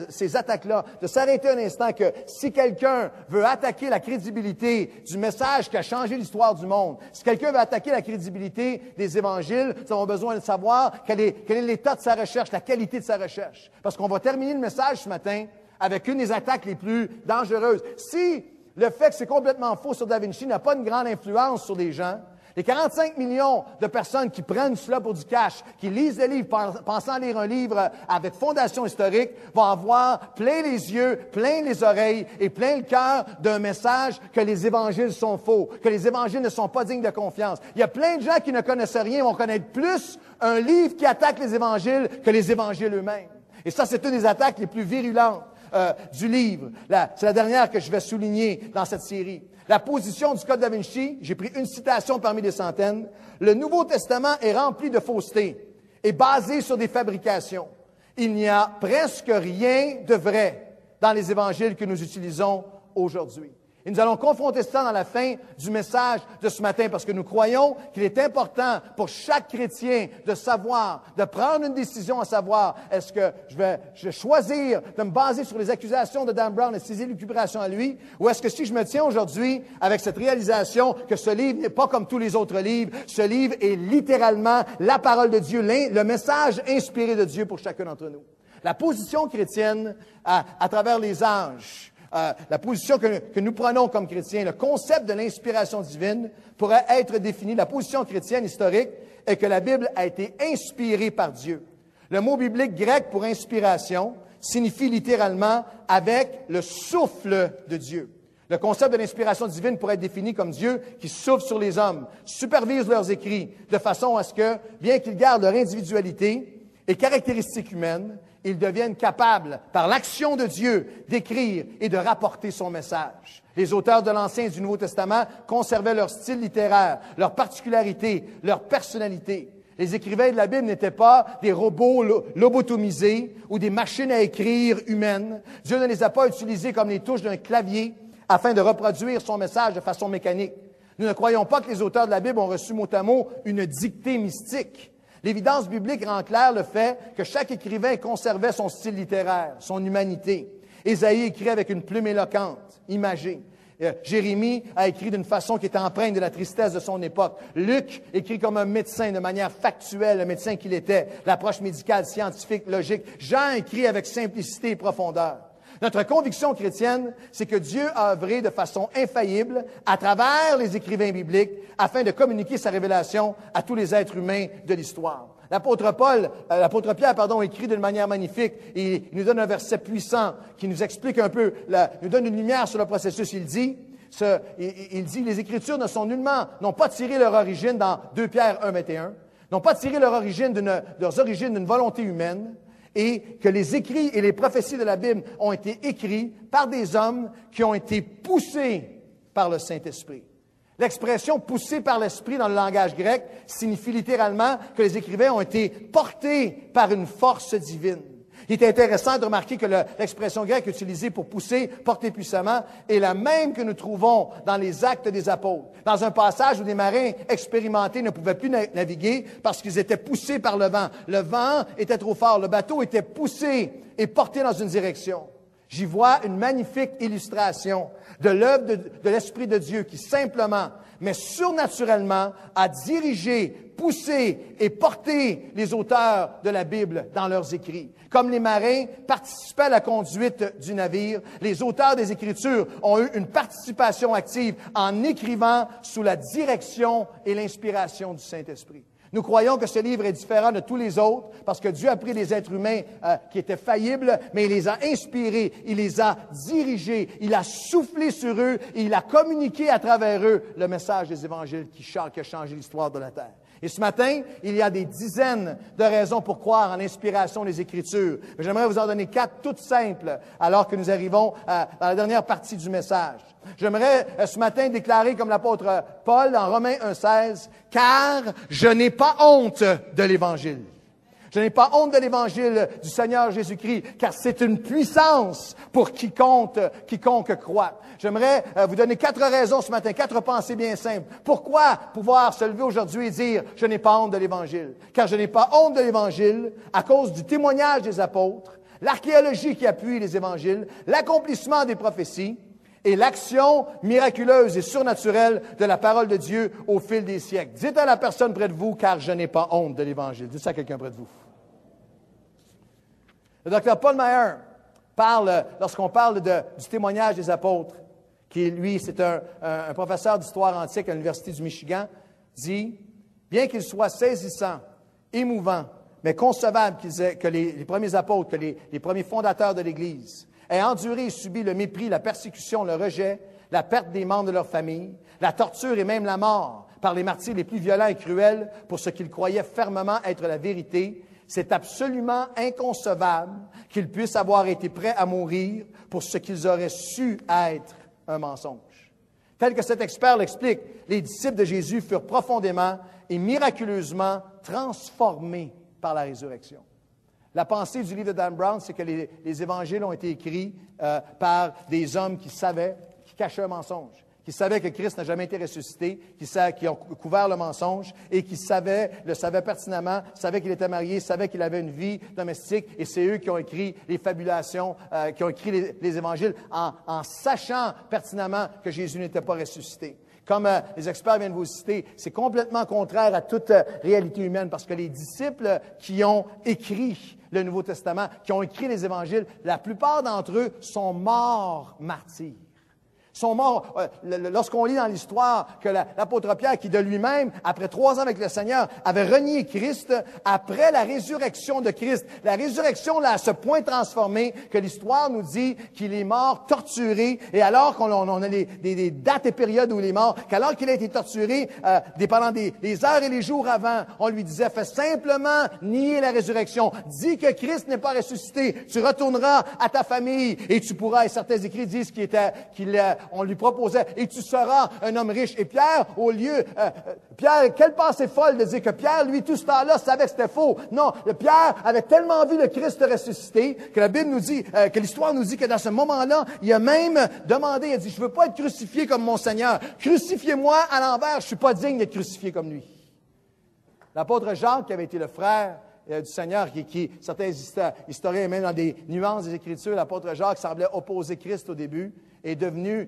ces attaques-là, de s'arrêter un instant que si quelqu'un veut attaquer la crédibilité du message qui a changé l'histoire du monde, si quelqu'un veut attaquer la crédibilité des évangiles, nous avons besoin de savoir quel est l'état de sa recherche, la qualité de sa recherche. Parce qu'on va terminer le message ce matin avec une des attaques les plus dangereuses. Si le fait que c'est complètement faux sur Da Vinci n'a pas une grande influence sur les gens, Les 45 millions de personnes qui prennent cela pour du cash, qui lisent des livres pensant lire un livre avec fondation historique, vont avoir plein les yeux, plein les oreilles et plein le cœur d'un message que les évangiles sont faux, que les évangiles ne sont pas dignes de confiance. Il y a plein de gens qui ne connaissent rien, vont connaître plus un livre qui attaque les évangiles que les évangiles eux-mêmes. Et ça, c'est une des attaques les plus virulentes du livre. C'est la dernière que je vais souligner dans cette série. La position du Code Da Vinci, j'ai pris une citation parmi des centaines. Le Nouveau Testament est rempli de fausseté et basé sur des fabrications. Il n'y a presque rien de vrai dans les évangiles que nous utilisons aujourd'hui. Et nous allons confronter ça dans la fin du message de ce matin parce que nous croyons qu'il est important pour chaque chrétien de savoir, de prendre une décision à savoir, est-ce que je vais choisir de me baser sur les accusations de Dan Brown et ses élucubrations à lui, ou est-ce que si je me tiens aujourd'hui avec cette réalisation que ce livre n'est pas comme tous les autres livres, ce livre est littéralement la parole de Dieu, le message inspiré de Dieu pour chacun d'entre nous. La position chrétienne à travers les âges, la position que nous prenons comme chrétiens, le concept de l'inspiration divine pourrait être défini. La position chrétienne historique est que la Bible a été inspirée par Dieu. Le mot biblique grec pour inspiration signifie littéralement « avec le souffle de Dieu ». Le concept de l'inspiration divine pourrait être défini comme Dieu qui souffle sur les hommes, supervise leurs écrits, de façon à ce que, bien qu'ils gardent leur individualité et caractéristiques humaines, ils deviennent capables, par l'action de Dieu, d'écrire et de rapporter son message. Les auteurs de l'Ancien et du Nouveau Testament conservaient leur style littéraire, leur particularité, leur personnalité. Les écrivains de la Bible n'étaient pas des robots lobotomisés ou des machines à écrire humaines. Dieu ne les a pas utilisés comme les touches d'un clavier afin de reproduire son message de façon mécanique. Nous ne croyons pas que les auteurs de la Bible ont reçu mot à mot une dictée mystique. L'évidence biblique rend clair le fait que chaque écrivain conservait son style littéraire, son humanité. Ésaïe écrit avec une plume éloquente, imagée. Jérémie a écrit d'une façon qui était empreinte de la tristesse de son époque. Luc écrit comme un médecin, de manière factuelle, le médecin qu'il était, l'approche médicale, scientifique, logique. Jean écrit avec simplicité et profondeur. Notre conviction chrétienne, c'est que Dieu a œuvré de façon infaillible à travers les écrivains bibliques afin de communiquer sa révélation à tous les êtres humains de l'histoire. L'apôtre Pierre, écrit d'une manière magnifique et il nous donne un verset puissant qui nous explique un peu, nous donne une lumière sur le processus. Il dit, les Écritures n'ont pas tiré leur origine dans 2 Pierre 1, 21, n'ont pas tiré leurs origines d'une volonté humaine, et que les écrits et les prophéties de la Bible ont été écrits par des hommes qui ont été poussés par le Saint-Esprit. L'expression « poussé par l'Esprit » dans le langage grec signifie littéralement que les écrivains ont été portés par une force divine. Il est intéressant de remarquer que l'expression grecque utilisée pour pousser, porter puissamment, est la même que nous trouvons dans les Actes des Apôtres. Dans un passage où des marins expérimentés ne pouvaient plus naviguer parce qu'ils étaient poussés par le vent. Le vent était trop fort, le bateau était poussé et porté dans une direction. J'y vois une magnifique illustration de l'œuvre de l'Esprit de Dieu qui simplement, mais surnaturellement, a dirigé, poussé et porté les auteurs de la Bible dans leurs écrits. Comme les marins participaient à la conduite du navire, les auteurs des Écritures ont eu une participation active en écrivant sous la direction et l'inspiration du Saint-Esprit. Nous croyons que ce livre est différent de tous les autres parce que Dieu a pris des êtres humains qui étaient faillibles, mais il les a inspirés, il les a dirigés, il a soufflé sur eux et il a communiqué à travers eux le message des évangiles qui a changé l'histoire de la terre. Et ce matin, il y a des dizaines de raisons pour croire en l'inspiration des Écritures. J'aimerais vous en donner 4 toutes simples alors que nous arrivons dans la dernière partie du message. J'aimerais ce matin déclarer comme l'apôtre Paul dans Romains 1,16, « Car je n'ai pas honte de l'Évangile. » Je n'ai pas honte de l'Évangile du Seigneur Jésus-Christ, car c'est une puissance pour quiconque croit. J'aimerais vous donner 4 raisons ce matin, 4 pensées bien simples. Pourquoi pouvoir se lever aujourd'hui et dire « Je n'ai pas honte de l'Évangile. » Car je n'ai pas honte de l'Évangile à cause du témoignage des apôtres, l'archéologie qui appuie les Évangiles, l'accomplissement des prophéties, et l'action miraculeuse et surnaturelle de la parole de Dieu au fil des siècles. Dites à la personne près de vous, car je n'ai pas honte de l'Évangile. Dites ça à quelqu'un près de vous. Le docteur Paul Maier parle, lorsqu'on parle du témoignage des apôtres, qui lui, c'est un professeur d'histoire antique à l'Université du Michigan, dit, bien qu'il soit saisissant, émouvant, mais concevable que les premiers apôtres, que les premiers fondateurs de l'Église aient enduré et subi le mépris, la persécution, le rejet, la perte des membres de leur famille, la torture et même la mort par les martyrs les plus violents et cruels pour ce qu'ils croyaient fermement être la vérité, c'est absolument inconcevable qu'ils puissent avoir été prêts à mourir pour ce qu'ils auraient su être un mensonge. Tel que cet expert l'explique, les disciples de Jésus furent profondément et miraculeusement transformés par la résurrection. La pensée du livre de Dan Brown, c'est que les évangiles ont été écrits par des hommes qui savaient, qui cachaient un mensonge, qui savaient que Christ n'a jamais été ressuscité, qui ont couvert le mensonge et qui le savaient pertinemment, savaient qu'il était marié, savaient qu'il avait une vie domestique, et c'est eux qui ont écrit les fabulations, qui ont écrit les évangiles en sachant pertinemment que Jésus n'était pas ressuscité. Comme les experts viennent de vous citer, c'est complètement contraire à toute réalité humaine parce que les disciples qui ont écrit le Nouveau Testament, qui ont écrit les évangiles, la plupart d'entre eux sont morts martyrs. Sont morts. Lorsqu'on lit dans l'histoire que l'apôtre Pierre, qui de lui-même, après 3 ans avec le Seigneur, avait renié Christ, après la résurrection de Christ, la résurrection l'a à ce point transformé que l'histoire nous dit qu'il est mort, torturé, et alors qu'on a des dates et périodes où il est mort, qu'alors qu'il a été torturé, pendant des heures et les jours avant, on lui disait, fais simplement nier la résurrection, dis que Christ n'est pas ressuscité, tu retourneras à ta famille, et tu pourras, et certains écrits disent on lui proposait, et tu seras un homme riche. Et Pierre, Pierre, quelle pensée folle de dire que Pierre, lui, tout ce temps-là, savait que c'était faux. Non, Pierre avait tellement vu le Christ ressuscité que la Bible nous dit, que l'histoire nous dit que dans ce moment-là, il a même demandé, il a dit, je veux pas être crucifié comme mon Seigneur. Crucifiez-moi à l'envers, je suis pas digne d'être crucifié comme lui. L'apôtre Jacques, qui avait été le frère du Seigneur, certains historiens, même dans des nuances des Écritures, l'apôtre Jacques semblait opposer Christ au début,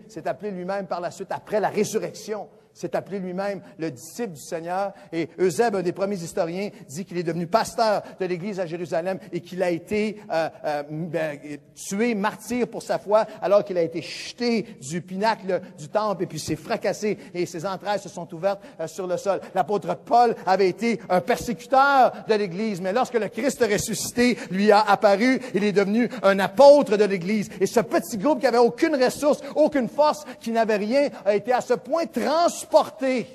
s'est appelé lui-même par la suite, après la résurrection, s'est appelé lui-même le disciple du Seigneur. Et Eusèbe, un des premiers historiens, dit qu'il est devenu pasteur de l'Église à Jérusalem et qu'il a été tué, martyr pour sa foi, alors qu'il a été jeté du pinacle du temple et puis s'est fracassé et ses entrailles se sont ouvertes sur le sol. L'apôtre Paul avait été un persécuteur de l'Église, mais lorsque le Christ ressuscité lui a apparu, il est devenu un apôtre de l'Église. Et ce petit groupe qui avait aucune ressource, aucune force, qui n'avait rien, a été à ce point transporté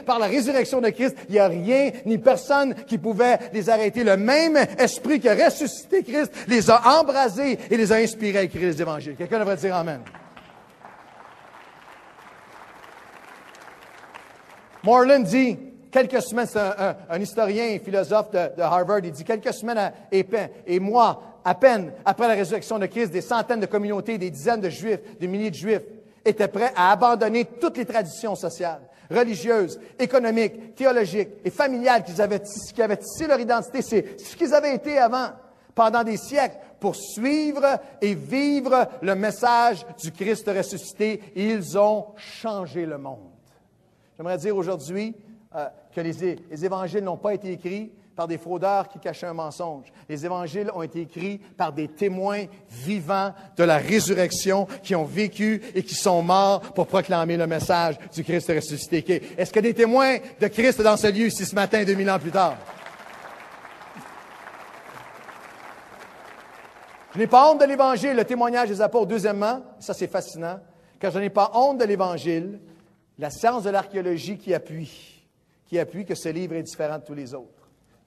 par la résurrection de Christ. Il n'y a rien ni personne qui pouvait les arrêter. Le même esprit qui a ressuscité Christ les a embrasés et les a inspirés à écrire les évangiles. Quelqu'un devrait dire Amen. Moreland dit, quelques semaines, c'est un historien et philosophe de Harvard, il dit quelques semaines et mois, à peine après la résurrection de Christ, des centaines de communautés, des dizaines de Juifs, des milliers de Juifs étaient prêts à abandonner toutes les traditions sociales, religieuses, économiques, théologiques et familiales qui avaient tissé leur identité. C'est ce qu'ils avaient été avant, pendant des siècles, pour suivre et vivre le message du Christ ressuscité. Ils ont changé le monde. J'aimerais dire aujourd'hui que les évangiles n'ont pas été écrits par des fraudeurs qui cachaient un mensonge. Les évangiles ont été écrits par des témoins vivants de la résurrection qui ont vécu et qui sont morts pour proclamer le message du Christ ressuscité. Est-ce qu'il y a des témoins de Christ dans ce lieu ici ce matin, 2000 ans plus tard? Je n'ai pas honte de l'Évangile, le témoignage des apôtres. Deuxièmement, ça c'est fascinant, car je n'ai pas honte de l'Évangile, la science de l'archéologie qui appuie que ce livre est différent de tous les autres,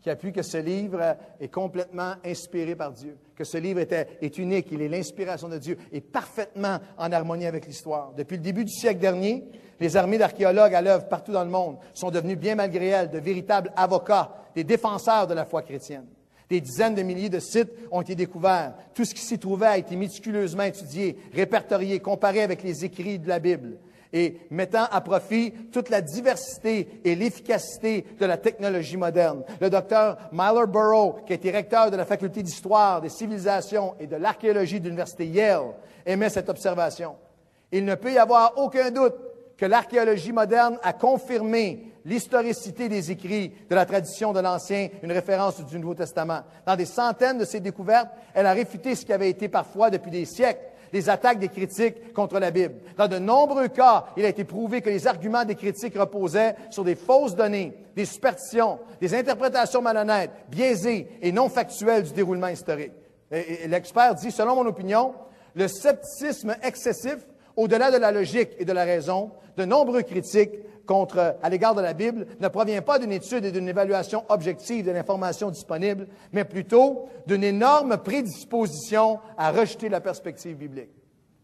qui appuie que ce livre est complètement inspiré par Dieu, que ce livre est unique, il est l'inspiration de Dieu, est parfaitement en harmonie avec l'histoire. Depuis le début du siècle dernier, les armées d'archéologues à l'œuvre partout dans le monde sont devenues, bien malgré elles, de véritables avocats, des défenseurs de la foi chrétienne. Des dizaines de milliers de sites ont été découverts. Tout ce qui s'y trouvait a été méticuleusement étudié, répertorié, comparé avec les écrits de la Bible, et mettant à profit toute la diversité et l'efficacité de la technologie moderne. Le docteur Myler Burrow, qui a été recteur de la faculté d'histoire, des civilisations et de l'archéologie de l'université Yale, émet cette observation. Il ne peut y avoir aucun doute que l'archéologie moderne a confirmé l'historicité des écrits de la tradition de l'Ancien, une référence du Nouveau Testament. Dans des centaines de ces découvertes, elle a réfuté ce qui avait été parfois, depuis des siècles, les attaques des critiques contre la Bible. Dans de nombreux cas, il a été prouvé que les arguments des critiques reposaient sur des fausses données, des superstitions, des interprétations malhonnêtes, biaisées et non factuelles du déroulement historique. Et l'expert dit, selon mon opinion, le scepticisme excessif, au-delà de la logique et de la raison, de nombreux critiques à l'égard de la Bible ne provient pas d'une étude et d'une évaluation objective de l'information disponible, mais plutôt d'une énorme prédisposition à rejeter la perspective biblique.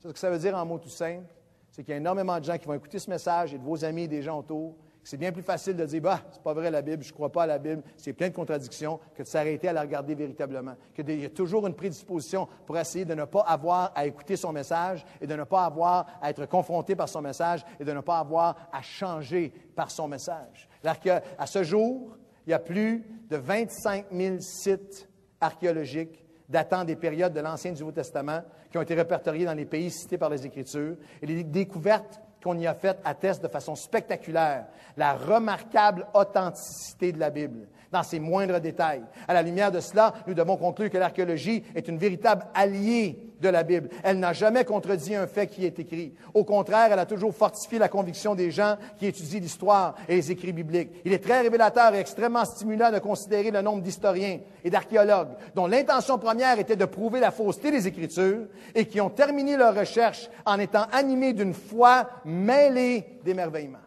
Ce que ça veut dire en mots tout simples, c'est qu'il y a énormément de gens qui vont écouter ce message et de vos amis et des gens autour. C'est bien plus facile de dire, c'est pas vrai la Bible, je ne crois pas à la Bible, c'est plein de contradictions, que de s'arrêter à la regarder véritablement. Il y a toujours une prédisposition pour essayer de ne pas avoir à écouter son message et de ne pas avoir à être confronté par son message et de ne pas avoir à changer par son message. Alors qu'à ce jour, il y a plus de 25 000 sites archéologiques datant des périodes de l'Ancien et du Nouveau Testament qui ont été répertoriés dans les pays cités par les Écritures. Et les découvertes qu'on y a faites attestent de façon spectaculaire la remarquable authenticité de la Bible dans ses moindres détails. À la lumière de cela, nous devons conclure que l'archéologie est une véritable alliée de la Bible. Elle n'a jamais contredit un fait qui est écrit. Au contraire, elle a toujours fortifié la conviction des gens qui étudient l'histoire et les écrits bibliques. Il est très révélateur et extrêmement stimulant de considérer le nombre d'historiens et d'archéologues dont l'intention première était de prouver la fausseté des Écritures et qui ont terminé leurs recherches en étant animés d'une foi mêlée d'émerveillement.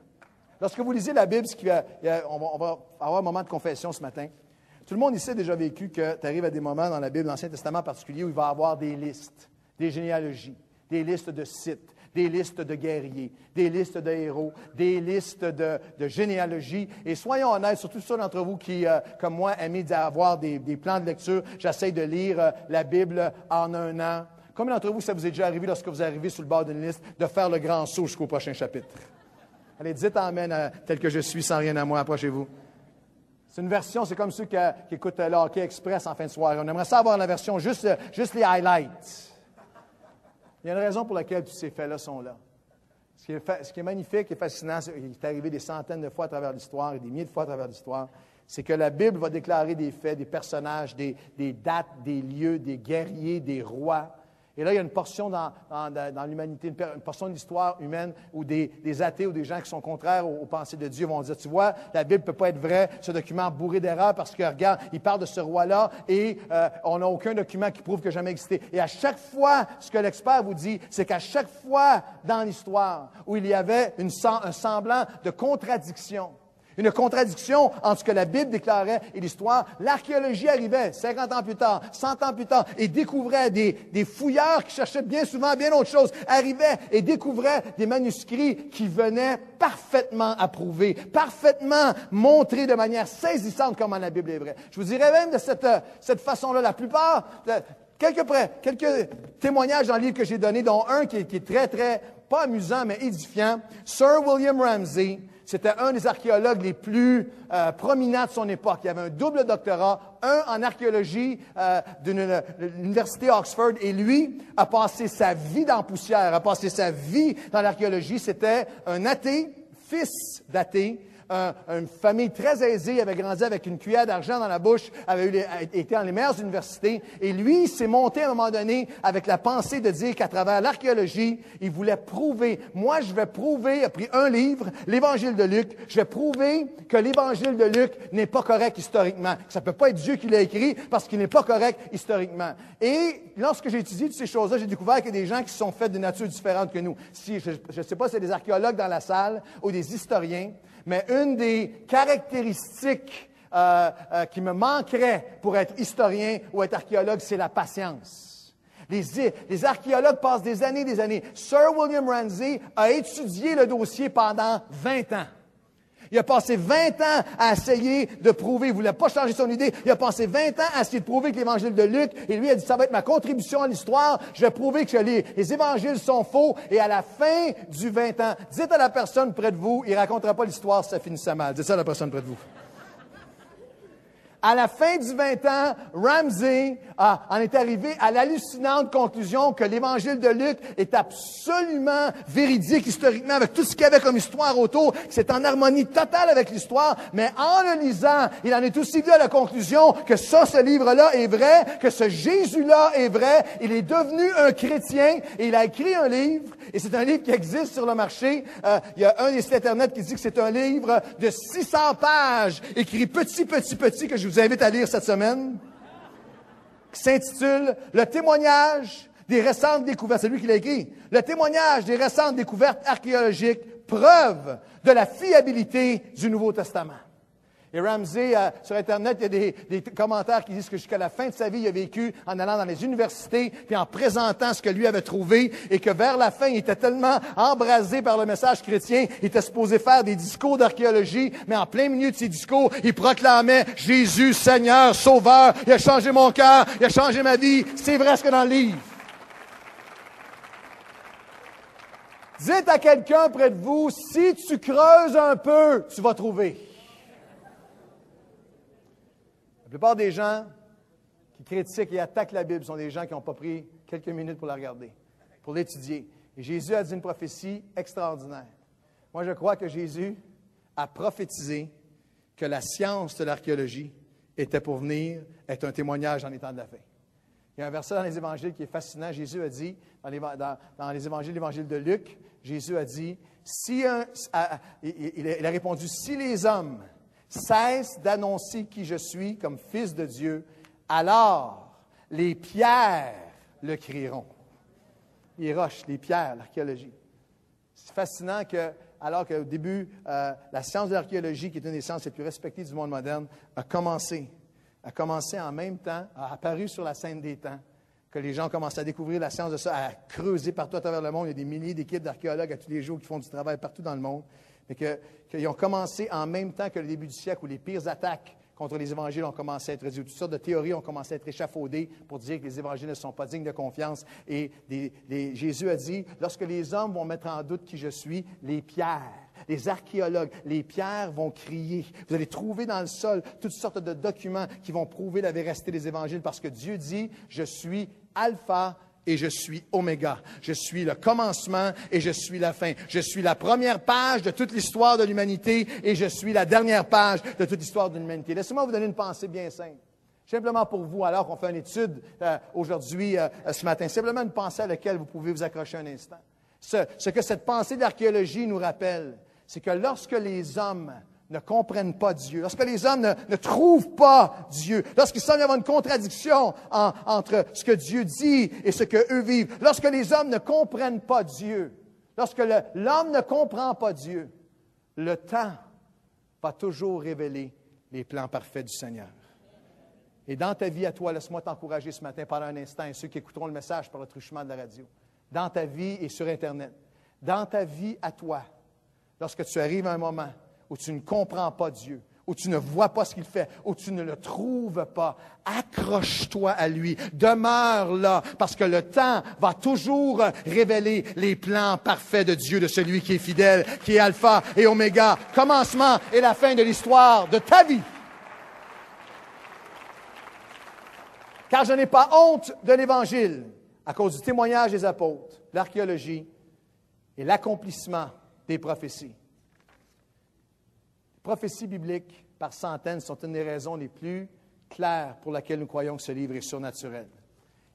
Lorsque vous lisez la Bible, on va avoir un moment de confession ce matin. Tout le monde ici a déjà vécu que tu arrives à des moments dans la Bible, l'Ancien Testament en particulier, où il va y avoir des listes, des généalogies, des listes de sites, des listes de guerriers, des listes de héros, des listes de généalogies. Et soyons honnêtes, surtout ceux d'entre vous qui, comme moi, aiment avoir des plans de lecture. J'essaie de lire la Bible en un an. Combien d'entre vous, ça vous est déjà arrivé, lorsque vous arrivez sur le bord d'une liste, de faire le grand saut jusqu'au prochain chapitre? Allez, dites amen tel que je suis, sans rien à moi, approchez-vous. C'est une version, c'est comme ceux qui écoutent le Hockey Express en fin de soirée. On aimerait ça avoir la version, juste les highlights. Il y a une raison pour laquelle tous ces faits-là sont là. Ce qui est magnifique et fascinant, il est arrivé des centaines de fois à travers l'histoire et des milliers de fois à travers l'histoire, c'est que la Bible va déclarer des faits, des personnages, des dates, des lieux, des guerriers, des rois. Et là, il y a une portion dans l'humanité, une portion de l'histoire humaine où des athées ou des gens qui sont contraires aux pensées de Dieu vont dire, tu vois, la Bible ne peut pas être vraie, ce document bourré d'erreurs parce que, regarde, il parle de ce roi-là et on n'a aucun document qui prouve qu'il n'a jamais existé. Et à chaque fois, ce que l'expert vous dit, c'est qu'à chaque fois dans l'histoire où il y avait un semblant de contradiction, une contradiction entre ce que la Bible déclarait et l'histoire, l'archéologie arrivait 50 ans plus tard, 100 ans plus tard, et découvrait des fouilleurs qui cherchaient bien souvent bien autre chose, arrivaient et découvraient des manuscrits qui venaient parfaitement approuver, parfaitement montrer de manière saisissante comment la Bible est vraie. Je vous dirais même de cette façon-là, la plupart, quelques témoignages dans le livre que j'ai donné, dont un qui est très, très, pas amusant, mais édifiant. Sir William Ramsay, c'était un des archéologues les plus prominents de son époque. Il avait un double doctorat, un en archéologie de l'université Oxford, et lui a passé sa vie dans la poussière, a passé sa vie dans l'archéologie. C'était un athée, fils d'athée, une famille très aisée, avait grandi avec une cuillère d'argent dans la bouche, avait été dans les meilleures universités. Et lui, il s'est monté à un moment donné avec la pensée de dire qu'à travers l'archéologie, il voulait prouver. Moi, je vais prouver, il a pris un livre, l'Évangile de Luc, je vais prouver que l'Évangile de Luc n'est pas correct historiquement. Ça ne peut pas être Dieu qui l'a écrit parce qu'il n'est pas correct historiquement. Et lorsque j'ai étudié toutes ces choses-là, j'ai découvert qu'il y a des gens qui sont faits de nature différente que nous. Si, je ne sais pas si c'est des archéologues dans la salle ou des historiens, mais une des caractéristiques qui me manquerait pour être historien ou être archéologue, c'est la patience. Les archéologues passent des années. Sir William Ramsay a étudié le dossier pendant 20 ans. Il a passé 20 ans à essayer de prouver, il ne voulait pas changer son idée, il a passé 20 ans à essayer de prouver que l'Évangile de Luc, et lui a dit, ça va être ma contribution à l'histoire, je vais prouver que les évangiles sont faux, et à la fin du 20 ans, dites à la personne près de vous, il ne racontera pas l'histoire si ça finissait mal. Dites ça à la personne près de vous. À la fin du 20 ans, Ramsey en est arrivé à l'hallucinante conclusion que l'Évangile de Luc est absolument véridique historiquement avec tout ce qu'il y avait comme histoire autour, que c'est en harmonie totale avec l'histoire, mais en le lisant, il en est aussi venu à la conclusion que ce livre-là est vrai, que ce Jésus-là est vrai. Il est devenu un chrétien et il a écrit un livre, et c'est un livre qui existe sur le marché. Il y a un des sites Internet qui dit que c'est un livre de 600 pages, écrit petit, que je vous invite à lire cette semaine, qui s'intitule « Le témoignage des récentes découvertes ». C'est lui qui l'a écrit. « Le témoignage des récentes découvertes archéologiques, preuve de la fiabilité du Nouveau Testament ». Et Ramsey, sur Internet, il y a des commentaires qui disent que jusqu'à la fin de sa vie, il a vécu en allant dans les universités, puis en présentant ce que lui avait trouvé, et que vers la fin, il était tellement embrasé par le message chrétien, il était supposé faire des discours d'archéologie, mais en plein milieu de ses discours, il proclamait « Jésus, Seigneur, Sauveur, il a changé mon cœur, il a changé ma vie, c'est vrai ce que dans le livre. » Dites à quelqu'un près de vous, si tu creuses un peu, tu vas trouver. La plupart des gens qui critiquent et attaquent la Bible sont des gens qui n'ont pas pris quelques minutes pour la regarder, pour l'étudier. Et Jésus a dit une prophétie extraordinaire. Moi, je crois que Jésus a prophétisé que la science de l'archéologie était pour venir être un témoignage en les temps de la fin. Il y a un verset dans les évangiles qui est fascinant. Jésus a dit, dans les évangiles, l'évangile de Luc, Jésus a dit, il a répondu, si les hommes cesse d'annoncer qui je suis comme fils de Dieu, alors les pierres le crieront. Les roches, les pierres, l'archéologie. C'est fascinant que, alors qu'au début, la science de l'archéologie, qui est une des sciences les plus respectées du monde moderne, a commencé en même temps, a apparu sur la scène des temps, que les gens ont commencé à découvrir la science de ça, à creuser partout à travers le monde. Il y a des milliers d'équipes d'archéologues à tous les jours qui font du travail partout dans le monde. Mais qu'ils ont commencé en même temps que le début du siècle où les pires attaques contre les évangiles ont commencé à être réduites. Toutes sortes de théories ont commencé à être échafaudées pour dire que les évangiles ne sont pas dignes de confiance. Et Jésus a dit, lorsque les hommes vont mettre en doute qui je suis, les pierres, les archéologues, les pierres vont crier. Vous allez trouver dans le sol toutes sortes de documents qui vont prouver la véracité des évangiles parce que Dieu dit, je suis Alpha et je suis Oméga. Je suis le commencement et je suis la fin. Je suis la première page de toute l'histoire de l'humanité et je suis la dernière page de toute l'histoire de l'humanité. Laissez-moi vous donner une pensée bien simple. Simplement pour vous, alors qu'on fait une étude aujourd'hui, ce matin, simplement une pensée à laquelle vous pouvez vous accrocher un instant. Ce que cette pensée de l'archéologie nous rappelle, c'est que lorsque les hommes ne comprennent pas Dieu, lorsque les hommes ne trouvent pas Dieu, lorsqu'il semble y avoir une contradiction entre ce que Dieu dit et ce qu'eux vivent, lorsque les hommes ne comprennent pas Dieu, lorsque l'homme ne comprend pas Dieu, le temps va toujours révéler les plans parfaits du Seigneur. Et dans ta vie à toi, laisse-moi t'encourager ce matin pendant un instant, et ceux qui écouteront le message par le truchement de la radio, dans ta vie et sur Internet, dans ta vie à toi, lorsque tu arrives à un moment où tu ne comprends pas Dieu, où tu ne vois pas ce qu'il fait, où tu ne le trouves pas, accroche-toi à lui, demeure là, parce que le temps va toujours révéler les plans parfaits de Dieu, de celui qui est fidèle, qui est Alpha et Oméga, commencement et la fin de l'histoire de ta vie. Car je n'ai pas honte de l'Évangile, à cause du témoignage des apôtres, l'archéologie et l'accomplissement des prophéties. Les prophéties bibliques, par centaines, sont une des raisons les plus claires pour lesquelles nous croyons que ce livre est surnaturel.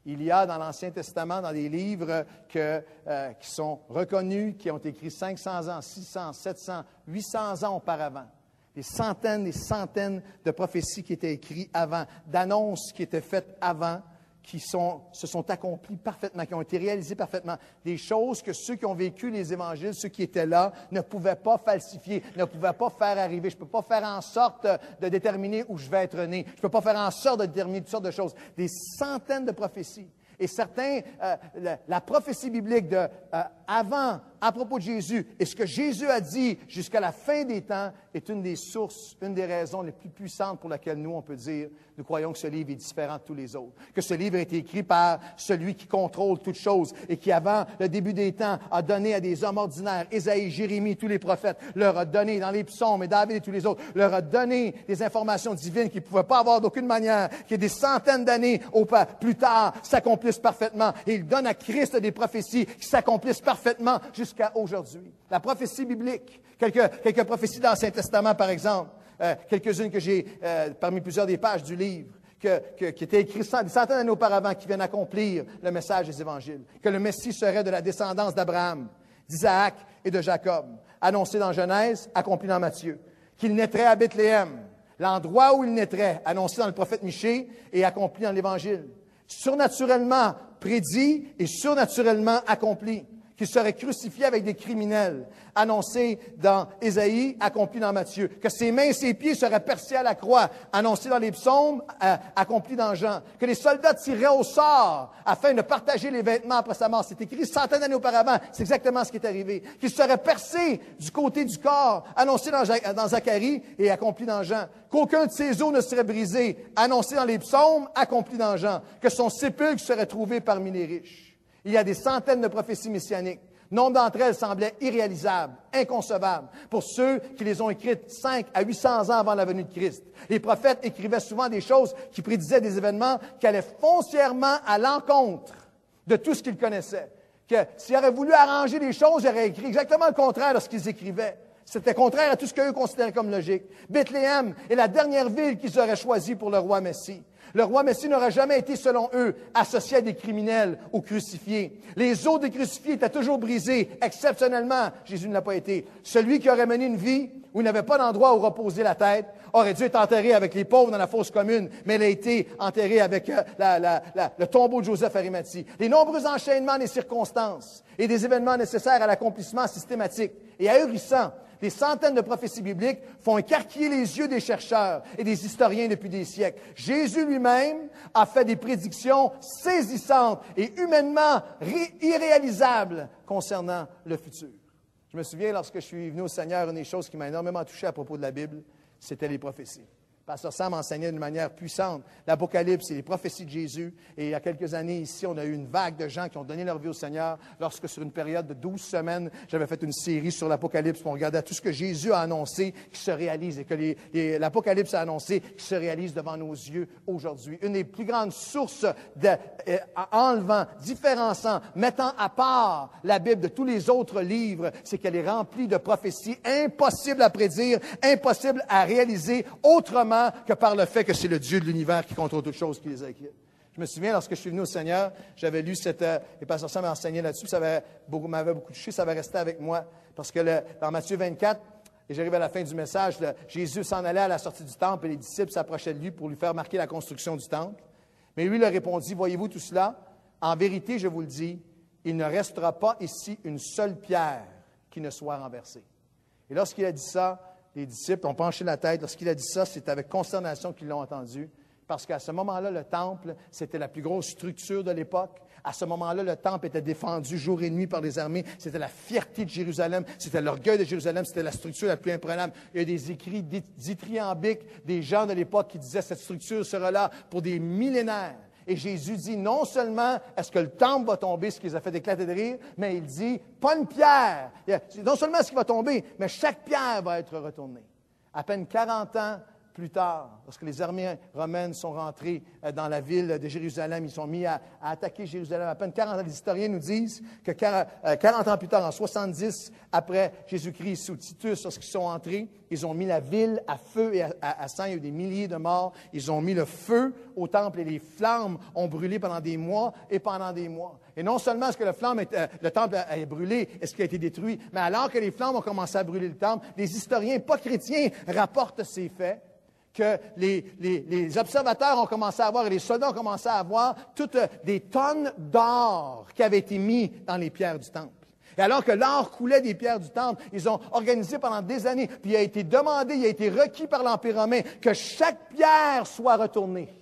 Il y a dans l'Ancien Testament, dans des livres qui sont reconnus, qui ont été écrits 500 ans, 600, 700, 800 ans auparavant, des centaines de prophéties qui étaient écrites avant, d'annonces qui étaient faites avant, qui se sont accomplies parfaitement, qui ont été réalisées parfaitement. Des choses que ceux qui ont vécu les évangiles, ceux qui étaient là, ne pouvaient pas falsifier, ne pouvaient pas faire arriver. Je ne peux pas faire en sorte de déterminer où je vais être né. Je ne peux pas faire en sorte de déterminer toutes sortes de choses. Des centaines de prophéties. Et certains, la prophétie biblique avant à propos de Jésus et ce que Jésus a dit jusqu'à la fin des temps est une des sources, une des raisons les plus puissantes pour laquelle nous, on peut dire, nous croyons que ce livre est différent de tous les autres. Que ce livre a été écrit par celui qui contrôle toutes choses et qui, avant le début des temps, a donné à des hommes ordinaires, Ésaïe, Jérémie, tous les prophètes, leur a donné dans les psaumes et David et tous les autres, leur a donné des informations divines qu'ils ne pouvaient pas avoir d'aucune manière, qui des centaines d'années plus tard s'accomplissent parfaitement. Et il donne à Christ des prophéties qui s'accomplissent parfaitement jusqu'à aujourd'hui. La prophétie biblique, quelques prophéties dans l'Ancien Testament, par exemple, quelques-unes que j'ai parmi plusieurs des pages du livre, qui étaient écrites des centaines d'années auparavant, qui viennent accomplir le message des Évangiles. Que le Messie serait de la descendance d'Abraham, d'Isaac et de Jacob, annoncé dans Genèse, accompli dans Matthieu. Qu'il naîtrait à Bethléem, l'endroit où il naîtrait, annoncé dans le prophète Michée et accompli dans l'Évangile. Surnaturellement prédit et surnaturellement accompli. Qu'il serait crucifié avec des criminels, annoncé dans Ésaïe, accompli dans Matthieu. Que ses mains et ses pieds seraient percés à la croix, annoncé dans les psaumes, accompli dans Jean. Que les soldats tireraient au sort afin de partager les vêtements après sa mort. C'est écrit centaines d'années auparavant. C'est exactement ce qui est arrivé. Qu'il serait percé du côté du corps, annoncé dans Zacharie et accompli dans Jean. Qu'aucun de ses os ne serait brisé, annoncé dans les psaumes, accompli dans Jean. Que son sépulcre serait trouvé parmi les riches. Il y a des centaines de prophéties messianiques. Nombre d'entre elles semblaient irréalisables, inconcevables, pour ceux qui les ont écrites 5 à 800 ans avant la venue de Christ. Les prophètes écrivaient souvent des choses qui prédisaient des événements qui allaient foncièrement à l'encontre de tout ce qu'ils connaissaient. Que s'ils auraient voulu arranger les choses, ils auraient écrit exactement le contraire de ce qu'ils écrivaient. C'était contraire à tout ce qu'eux considéraient comme logique. Bethléem est la dernière ville qu'ils auraient choisie pour le roi Messie. Le roi Messie n'aurait jamais été, selon eux, associé à des criminels ou crucifiés. Les os des crucifiés étaient toujours brisés. Exceptionnellement, Jésus ne l'a pas été. Celui qui aurait mené une vie où il n'avait pas d'endroit où reposer la tête aurait dû être enterré avec les pauvres dans la fosse commune, mais il a été enterré avec le tombeau de Joseph Arimathie. Les nombreux enchaînements des circonstances et des événements nécessaires à l'accomplissement systématique et ahurissant. Des centaines de prophéties bibliques font écarquiller les yeux des chercheurs et des historiens depuis des siècles. Jésus lui-même a fait des prédictions saisissantes et humainement irréalisables concernant le futur. Je me souviens, lorsque je suis venu au Seigneur, une des choses qui m'a énormément touché à propos de la Bible, c'était les prophéties. Pasteur Sam enseignait d'une manière puissante l'Apocalypse et les prophéties de Jésus. Et il y a quelques années, ici, on a eu une vague de gens qui ont donné leur vie au Seigneur lorsque, sur une période de 12 semaines, j'avais fait une série sur l'Apocalypse pour regarder tout ce que Jésus a annoncé qui se réalise et que l'Apocalypse a annoncé qui se réalise devant nos yeux aujourd'hui. Une des plus grandes sources enlevant, différenciant, mettant à part la Bible de tous les autres livres, c'est qu'elle est remplie de prophéties impossibles à prédire, impossibles à réaliser autrement que par le fait que c'est le Dieu de l'univers qui contrôle toutes choses qui les a écrites. Je me souviens, lorsque je suis venu au Seigneur, j'avais lu et Pasteur Sam m'a enseigné là-dessus, ça m'avait beaucoup touché, ça va rester avec moi. Parce que dans Matthieu 24, et j'arrive à la fin du message, Jésus s'en allait à la sortie du temple et les disciples s'approchaient de lui pour lui faire marquer la construction du temple. Mais lui leur répondit, « Voyez-vous tout cela? En vérité, je vous le dis, il ne restera pas ici une seule pierre qui ne soit renversée. » Et lorsqu'il a dit ça, les disciples ont penché la tête. Lorsqu'il a dit ça, c'est avec consternation qu'ils l'ont entendu. Parce qu'à ce moment-là, le temple, c'était la plus grosse structure de l'époque. À ce moment-là, le temple était défendu jour et nuit par les armées. C'était la fierté de Jérusalem. C'était l'orgueil de Jérusalem. C'était la structure la plus imprenable. Il y a des écrits dithyrambiques des gens de l'époque qui disaient cette structure sera là pour des millénaires. Et Jésus dit, non seulement est-ce que le temple va tomber, ce qui les a fait éclater de rire, mais il dit, pas une pierre. Non seulement est-ce qu'il va tomber, mais chaque pierre va être retournée. À peine 40 ans plus tard, lorsque les armées romaines sont rentrées dans la ville de Jérusalem, ils sont mis à attaquer Jérusalem. À peine 40 ans, les historiens nous disent que 40 ans plus tard, en 70 après Jésus-Christ, sous Titus, lorsqu'ils sont entrés, ils ont mis la ville à feu et à sang. Il y a eu des milliers de morts. Ils ont mis le feu au temple et les flammes ont brûlé pendant des mois et pendant des mois. Et non seulement est-ce que le temple a brûlé, est-ce qu'il a été détruit, mais alors que les flammes ont commencé à brûler le temple, les historiens pas chrétiens rapportent ces faits, que les observateurs ont commencé à voir et les soldats ont commencé à voir toutes des tonnes d'or qui avaient été mis dans les pierres du temple. Et alors que l'or coulait des pierres du temple, ils ont organisé pendant des années, puis il a été demandé, il a été requis par l'Empire romain que chaque pierre soit retournée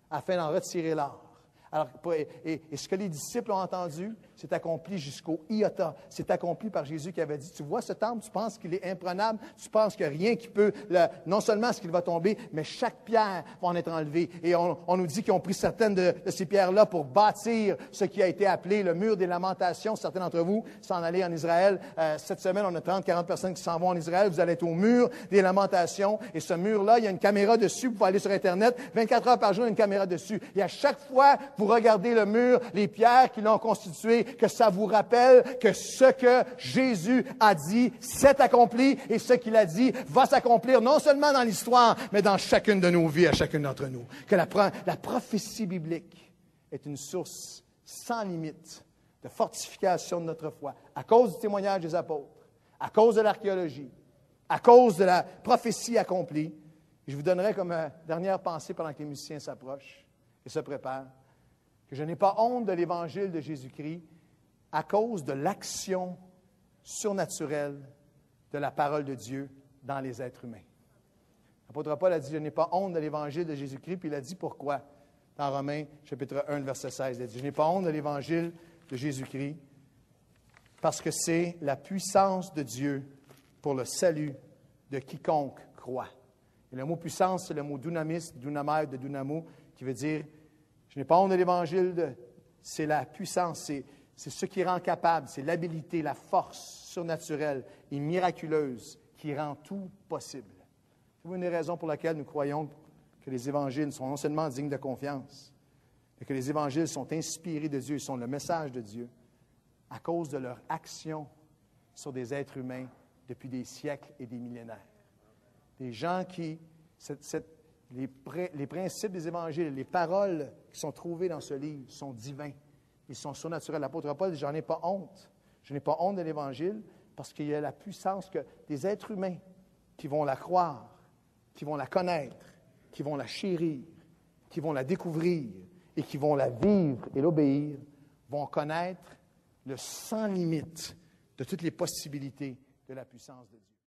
afin d'en retirer l'or, Alors, et ce que les disciples ont entendu, c'est accompli jusqu'au iota. C'est accompli par Jésus qui avait dit, tu vois ce temple, tu penses qu'il est imprenable, tu penses qu'il n'y a rien qui peut, non seulement ce qu'il va tomber, mais chaque pierre va en être enlevée. Et on nous dit qu'ils ont pris certaines de ces pierres-là pour bâtir ce qui a été appelé le mur des lamentations. Certains d'entre vous s'en aller en Israël. Cette semaine, on a 30-40 personnes qui s'en vont en Israël. Vous allez être au mur des lamentations. Et ce mur-là, il y a une caméra dessus. Vous pouvez aller sur Internet. 24 heures par jour, il y a une caméra dessus. Et à chaque fois, vous regardez le mur, les pierres qui l'ont constitué, que ça vous rappelle que ce que Jésus a dit s'est accompli et ce qu'il a dit va s'accomplir non seulement dans l'histoire, mais dans chacune de nos vies, à chacune d'entre nous. Que la prophétie biblique est une source sans limite de fortification de notre foi, à cause du témoignage des apôtres, à cause de l'archéologie, à cause de la prophétie accomplie. Et je vous donnerai comme dernière pensée pendant que les musiciens s'approchent et se préparent, que je n'ai pas honte de l'Évangile de Jésus-Christ à cause de l'action surnaturelle de la parole de Dieu dans les êtres humains. L'apôtre Paul a dit, je n'ai pas honte de l'Évangile de Jésus-Christ, puis il a dit pourquoi. Dans Romains, chapitre 1, verset 16, il a dit, je n'ai pas honte de l'Évangile de Jésus-Christ, parce que c'est la puissance de Dieu pour le salut de quiconque croit. Et le mot puissance, c'est le mot dunamis, dunamai, de dunamo, qui veut dire, je n'ai pas honte de l'Évangile, c'est la puissance, c'est ce qui rend capable, c'est l'habilité, la force surnaturelle et miraculeuse qui rend tout possible. C'est une des raisons pour laquelle nous croyons que les évangiles sont non seulement dignes de confiance, mais que les évangiles sont inspirés de Dieu, ils sont le message de Dieu, à cause de leur action sur des êtres humains depuis des siècles et des millénaires. Des gens qui, les principes des évangiles, les paroles qui sont trouvées dans ce livre sont divins, ils sont surnaturels. L'apôtre Paul dit, j'en ai pas honte. Je n'ai pas honte de l'Évangile parce qu'il y a la puissance que des êtres humains qui vont la croire, qui vont la connaître, qui vont la chérir, qui vont la découvrir et qui vont la vivre et l'obéir, vont connaître le sans limite de toutes les possibilités de la puissance de Dieu.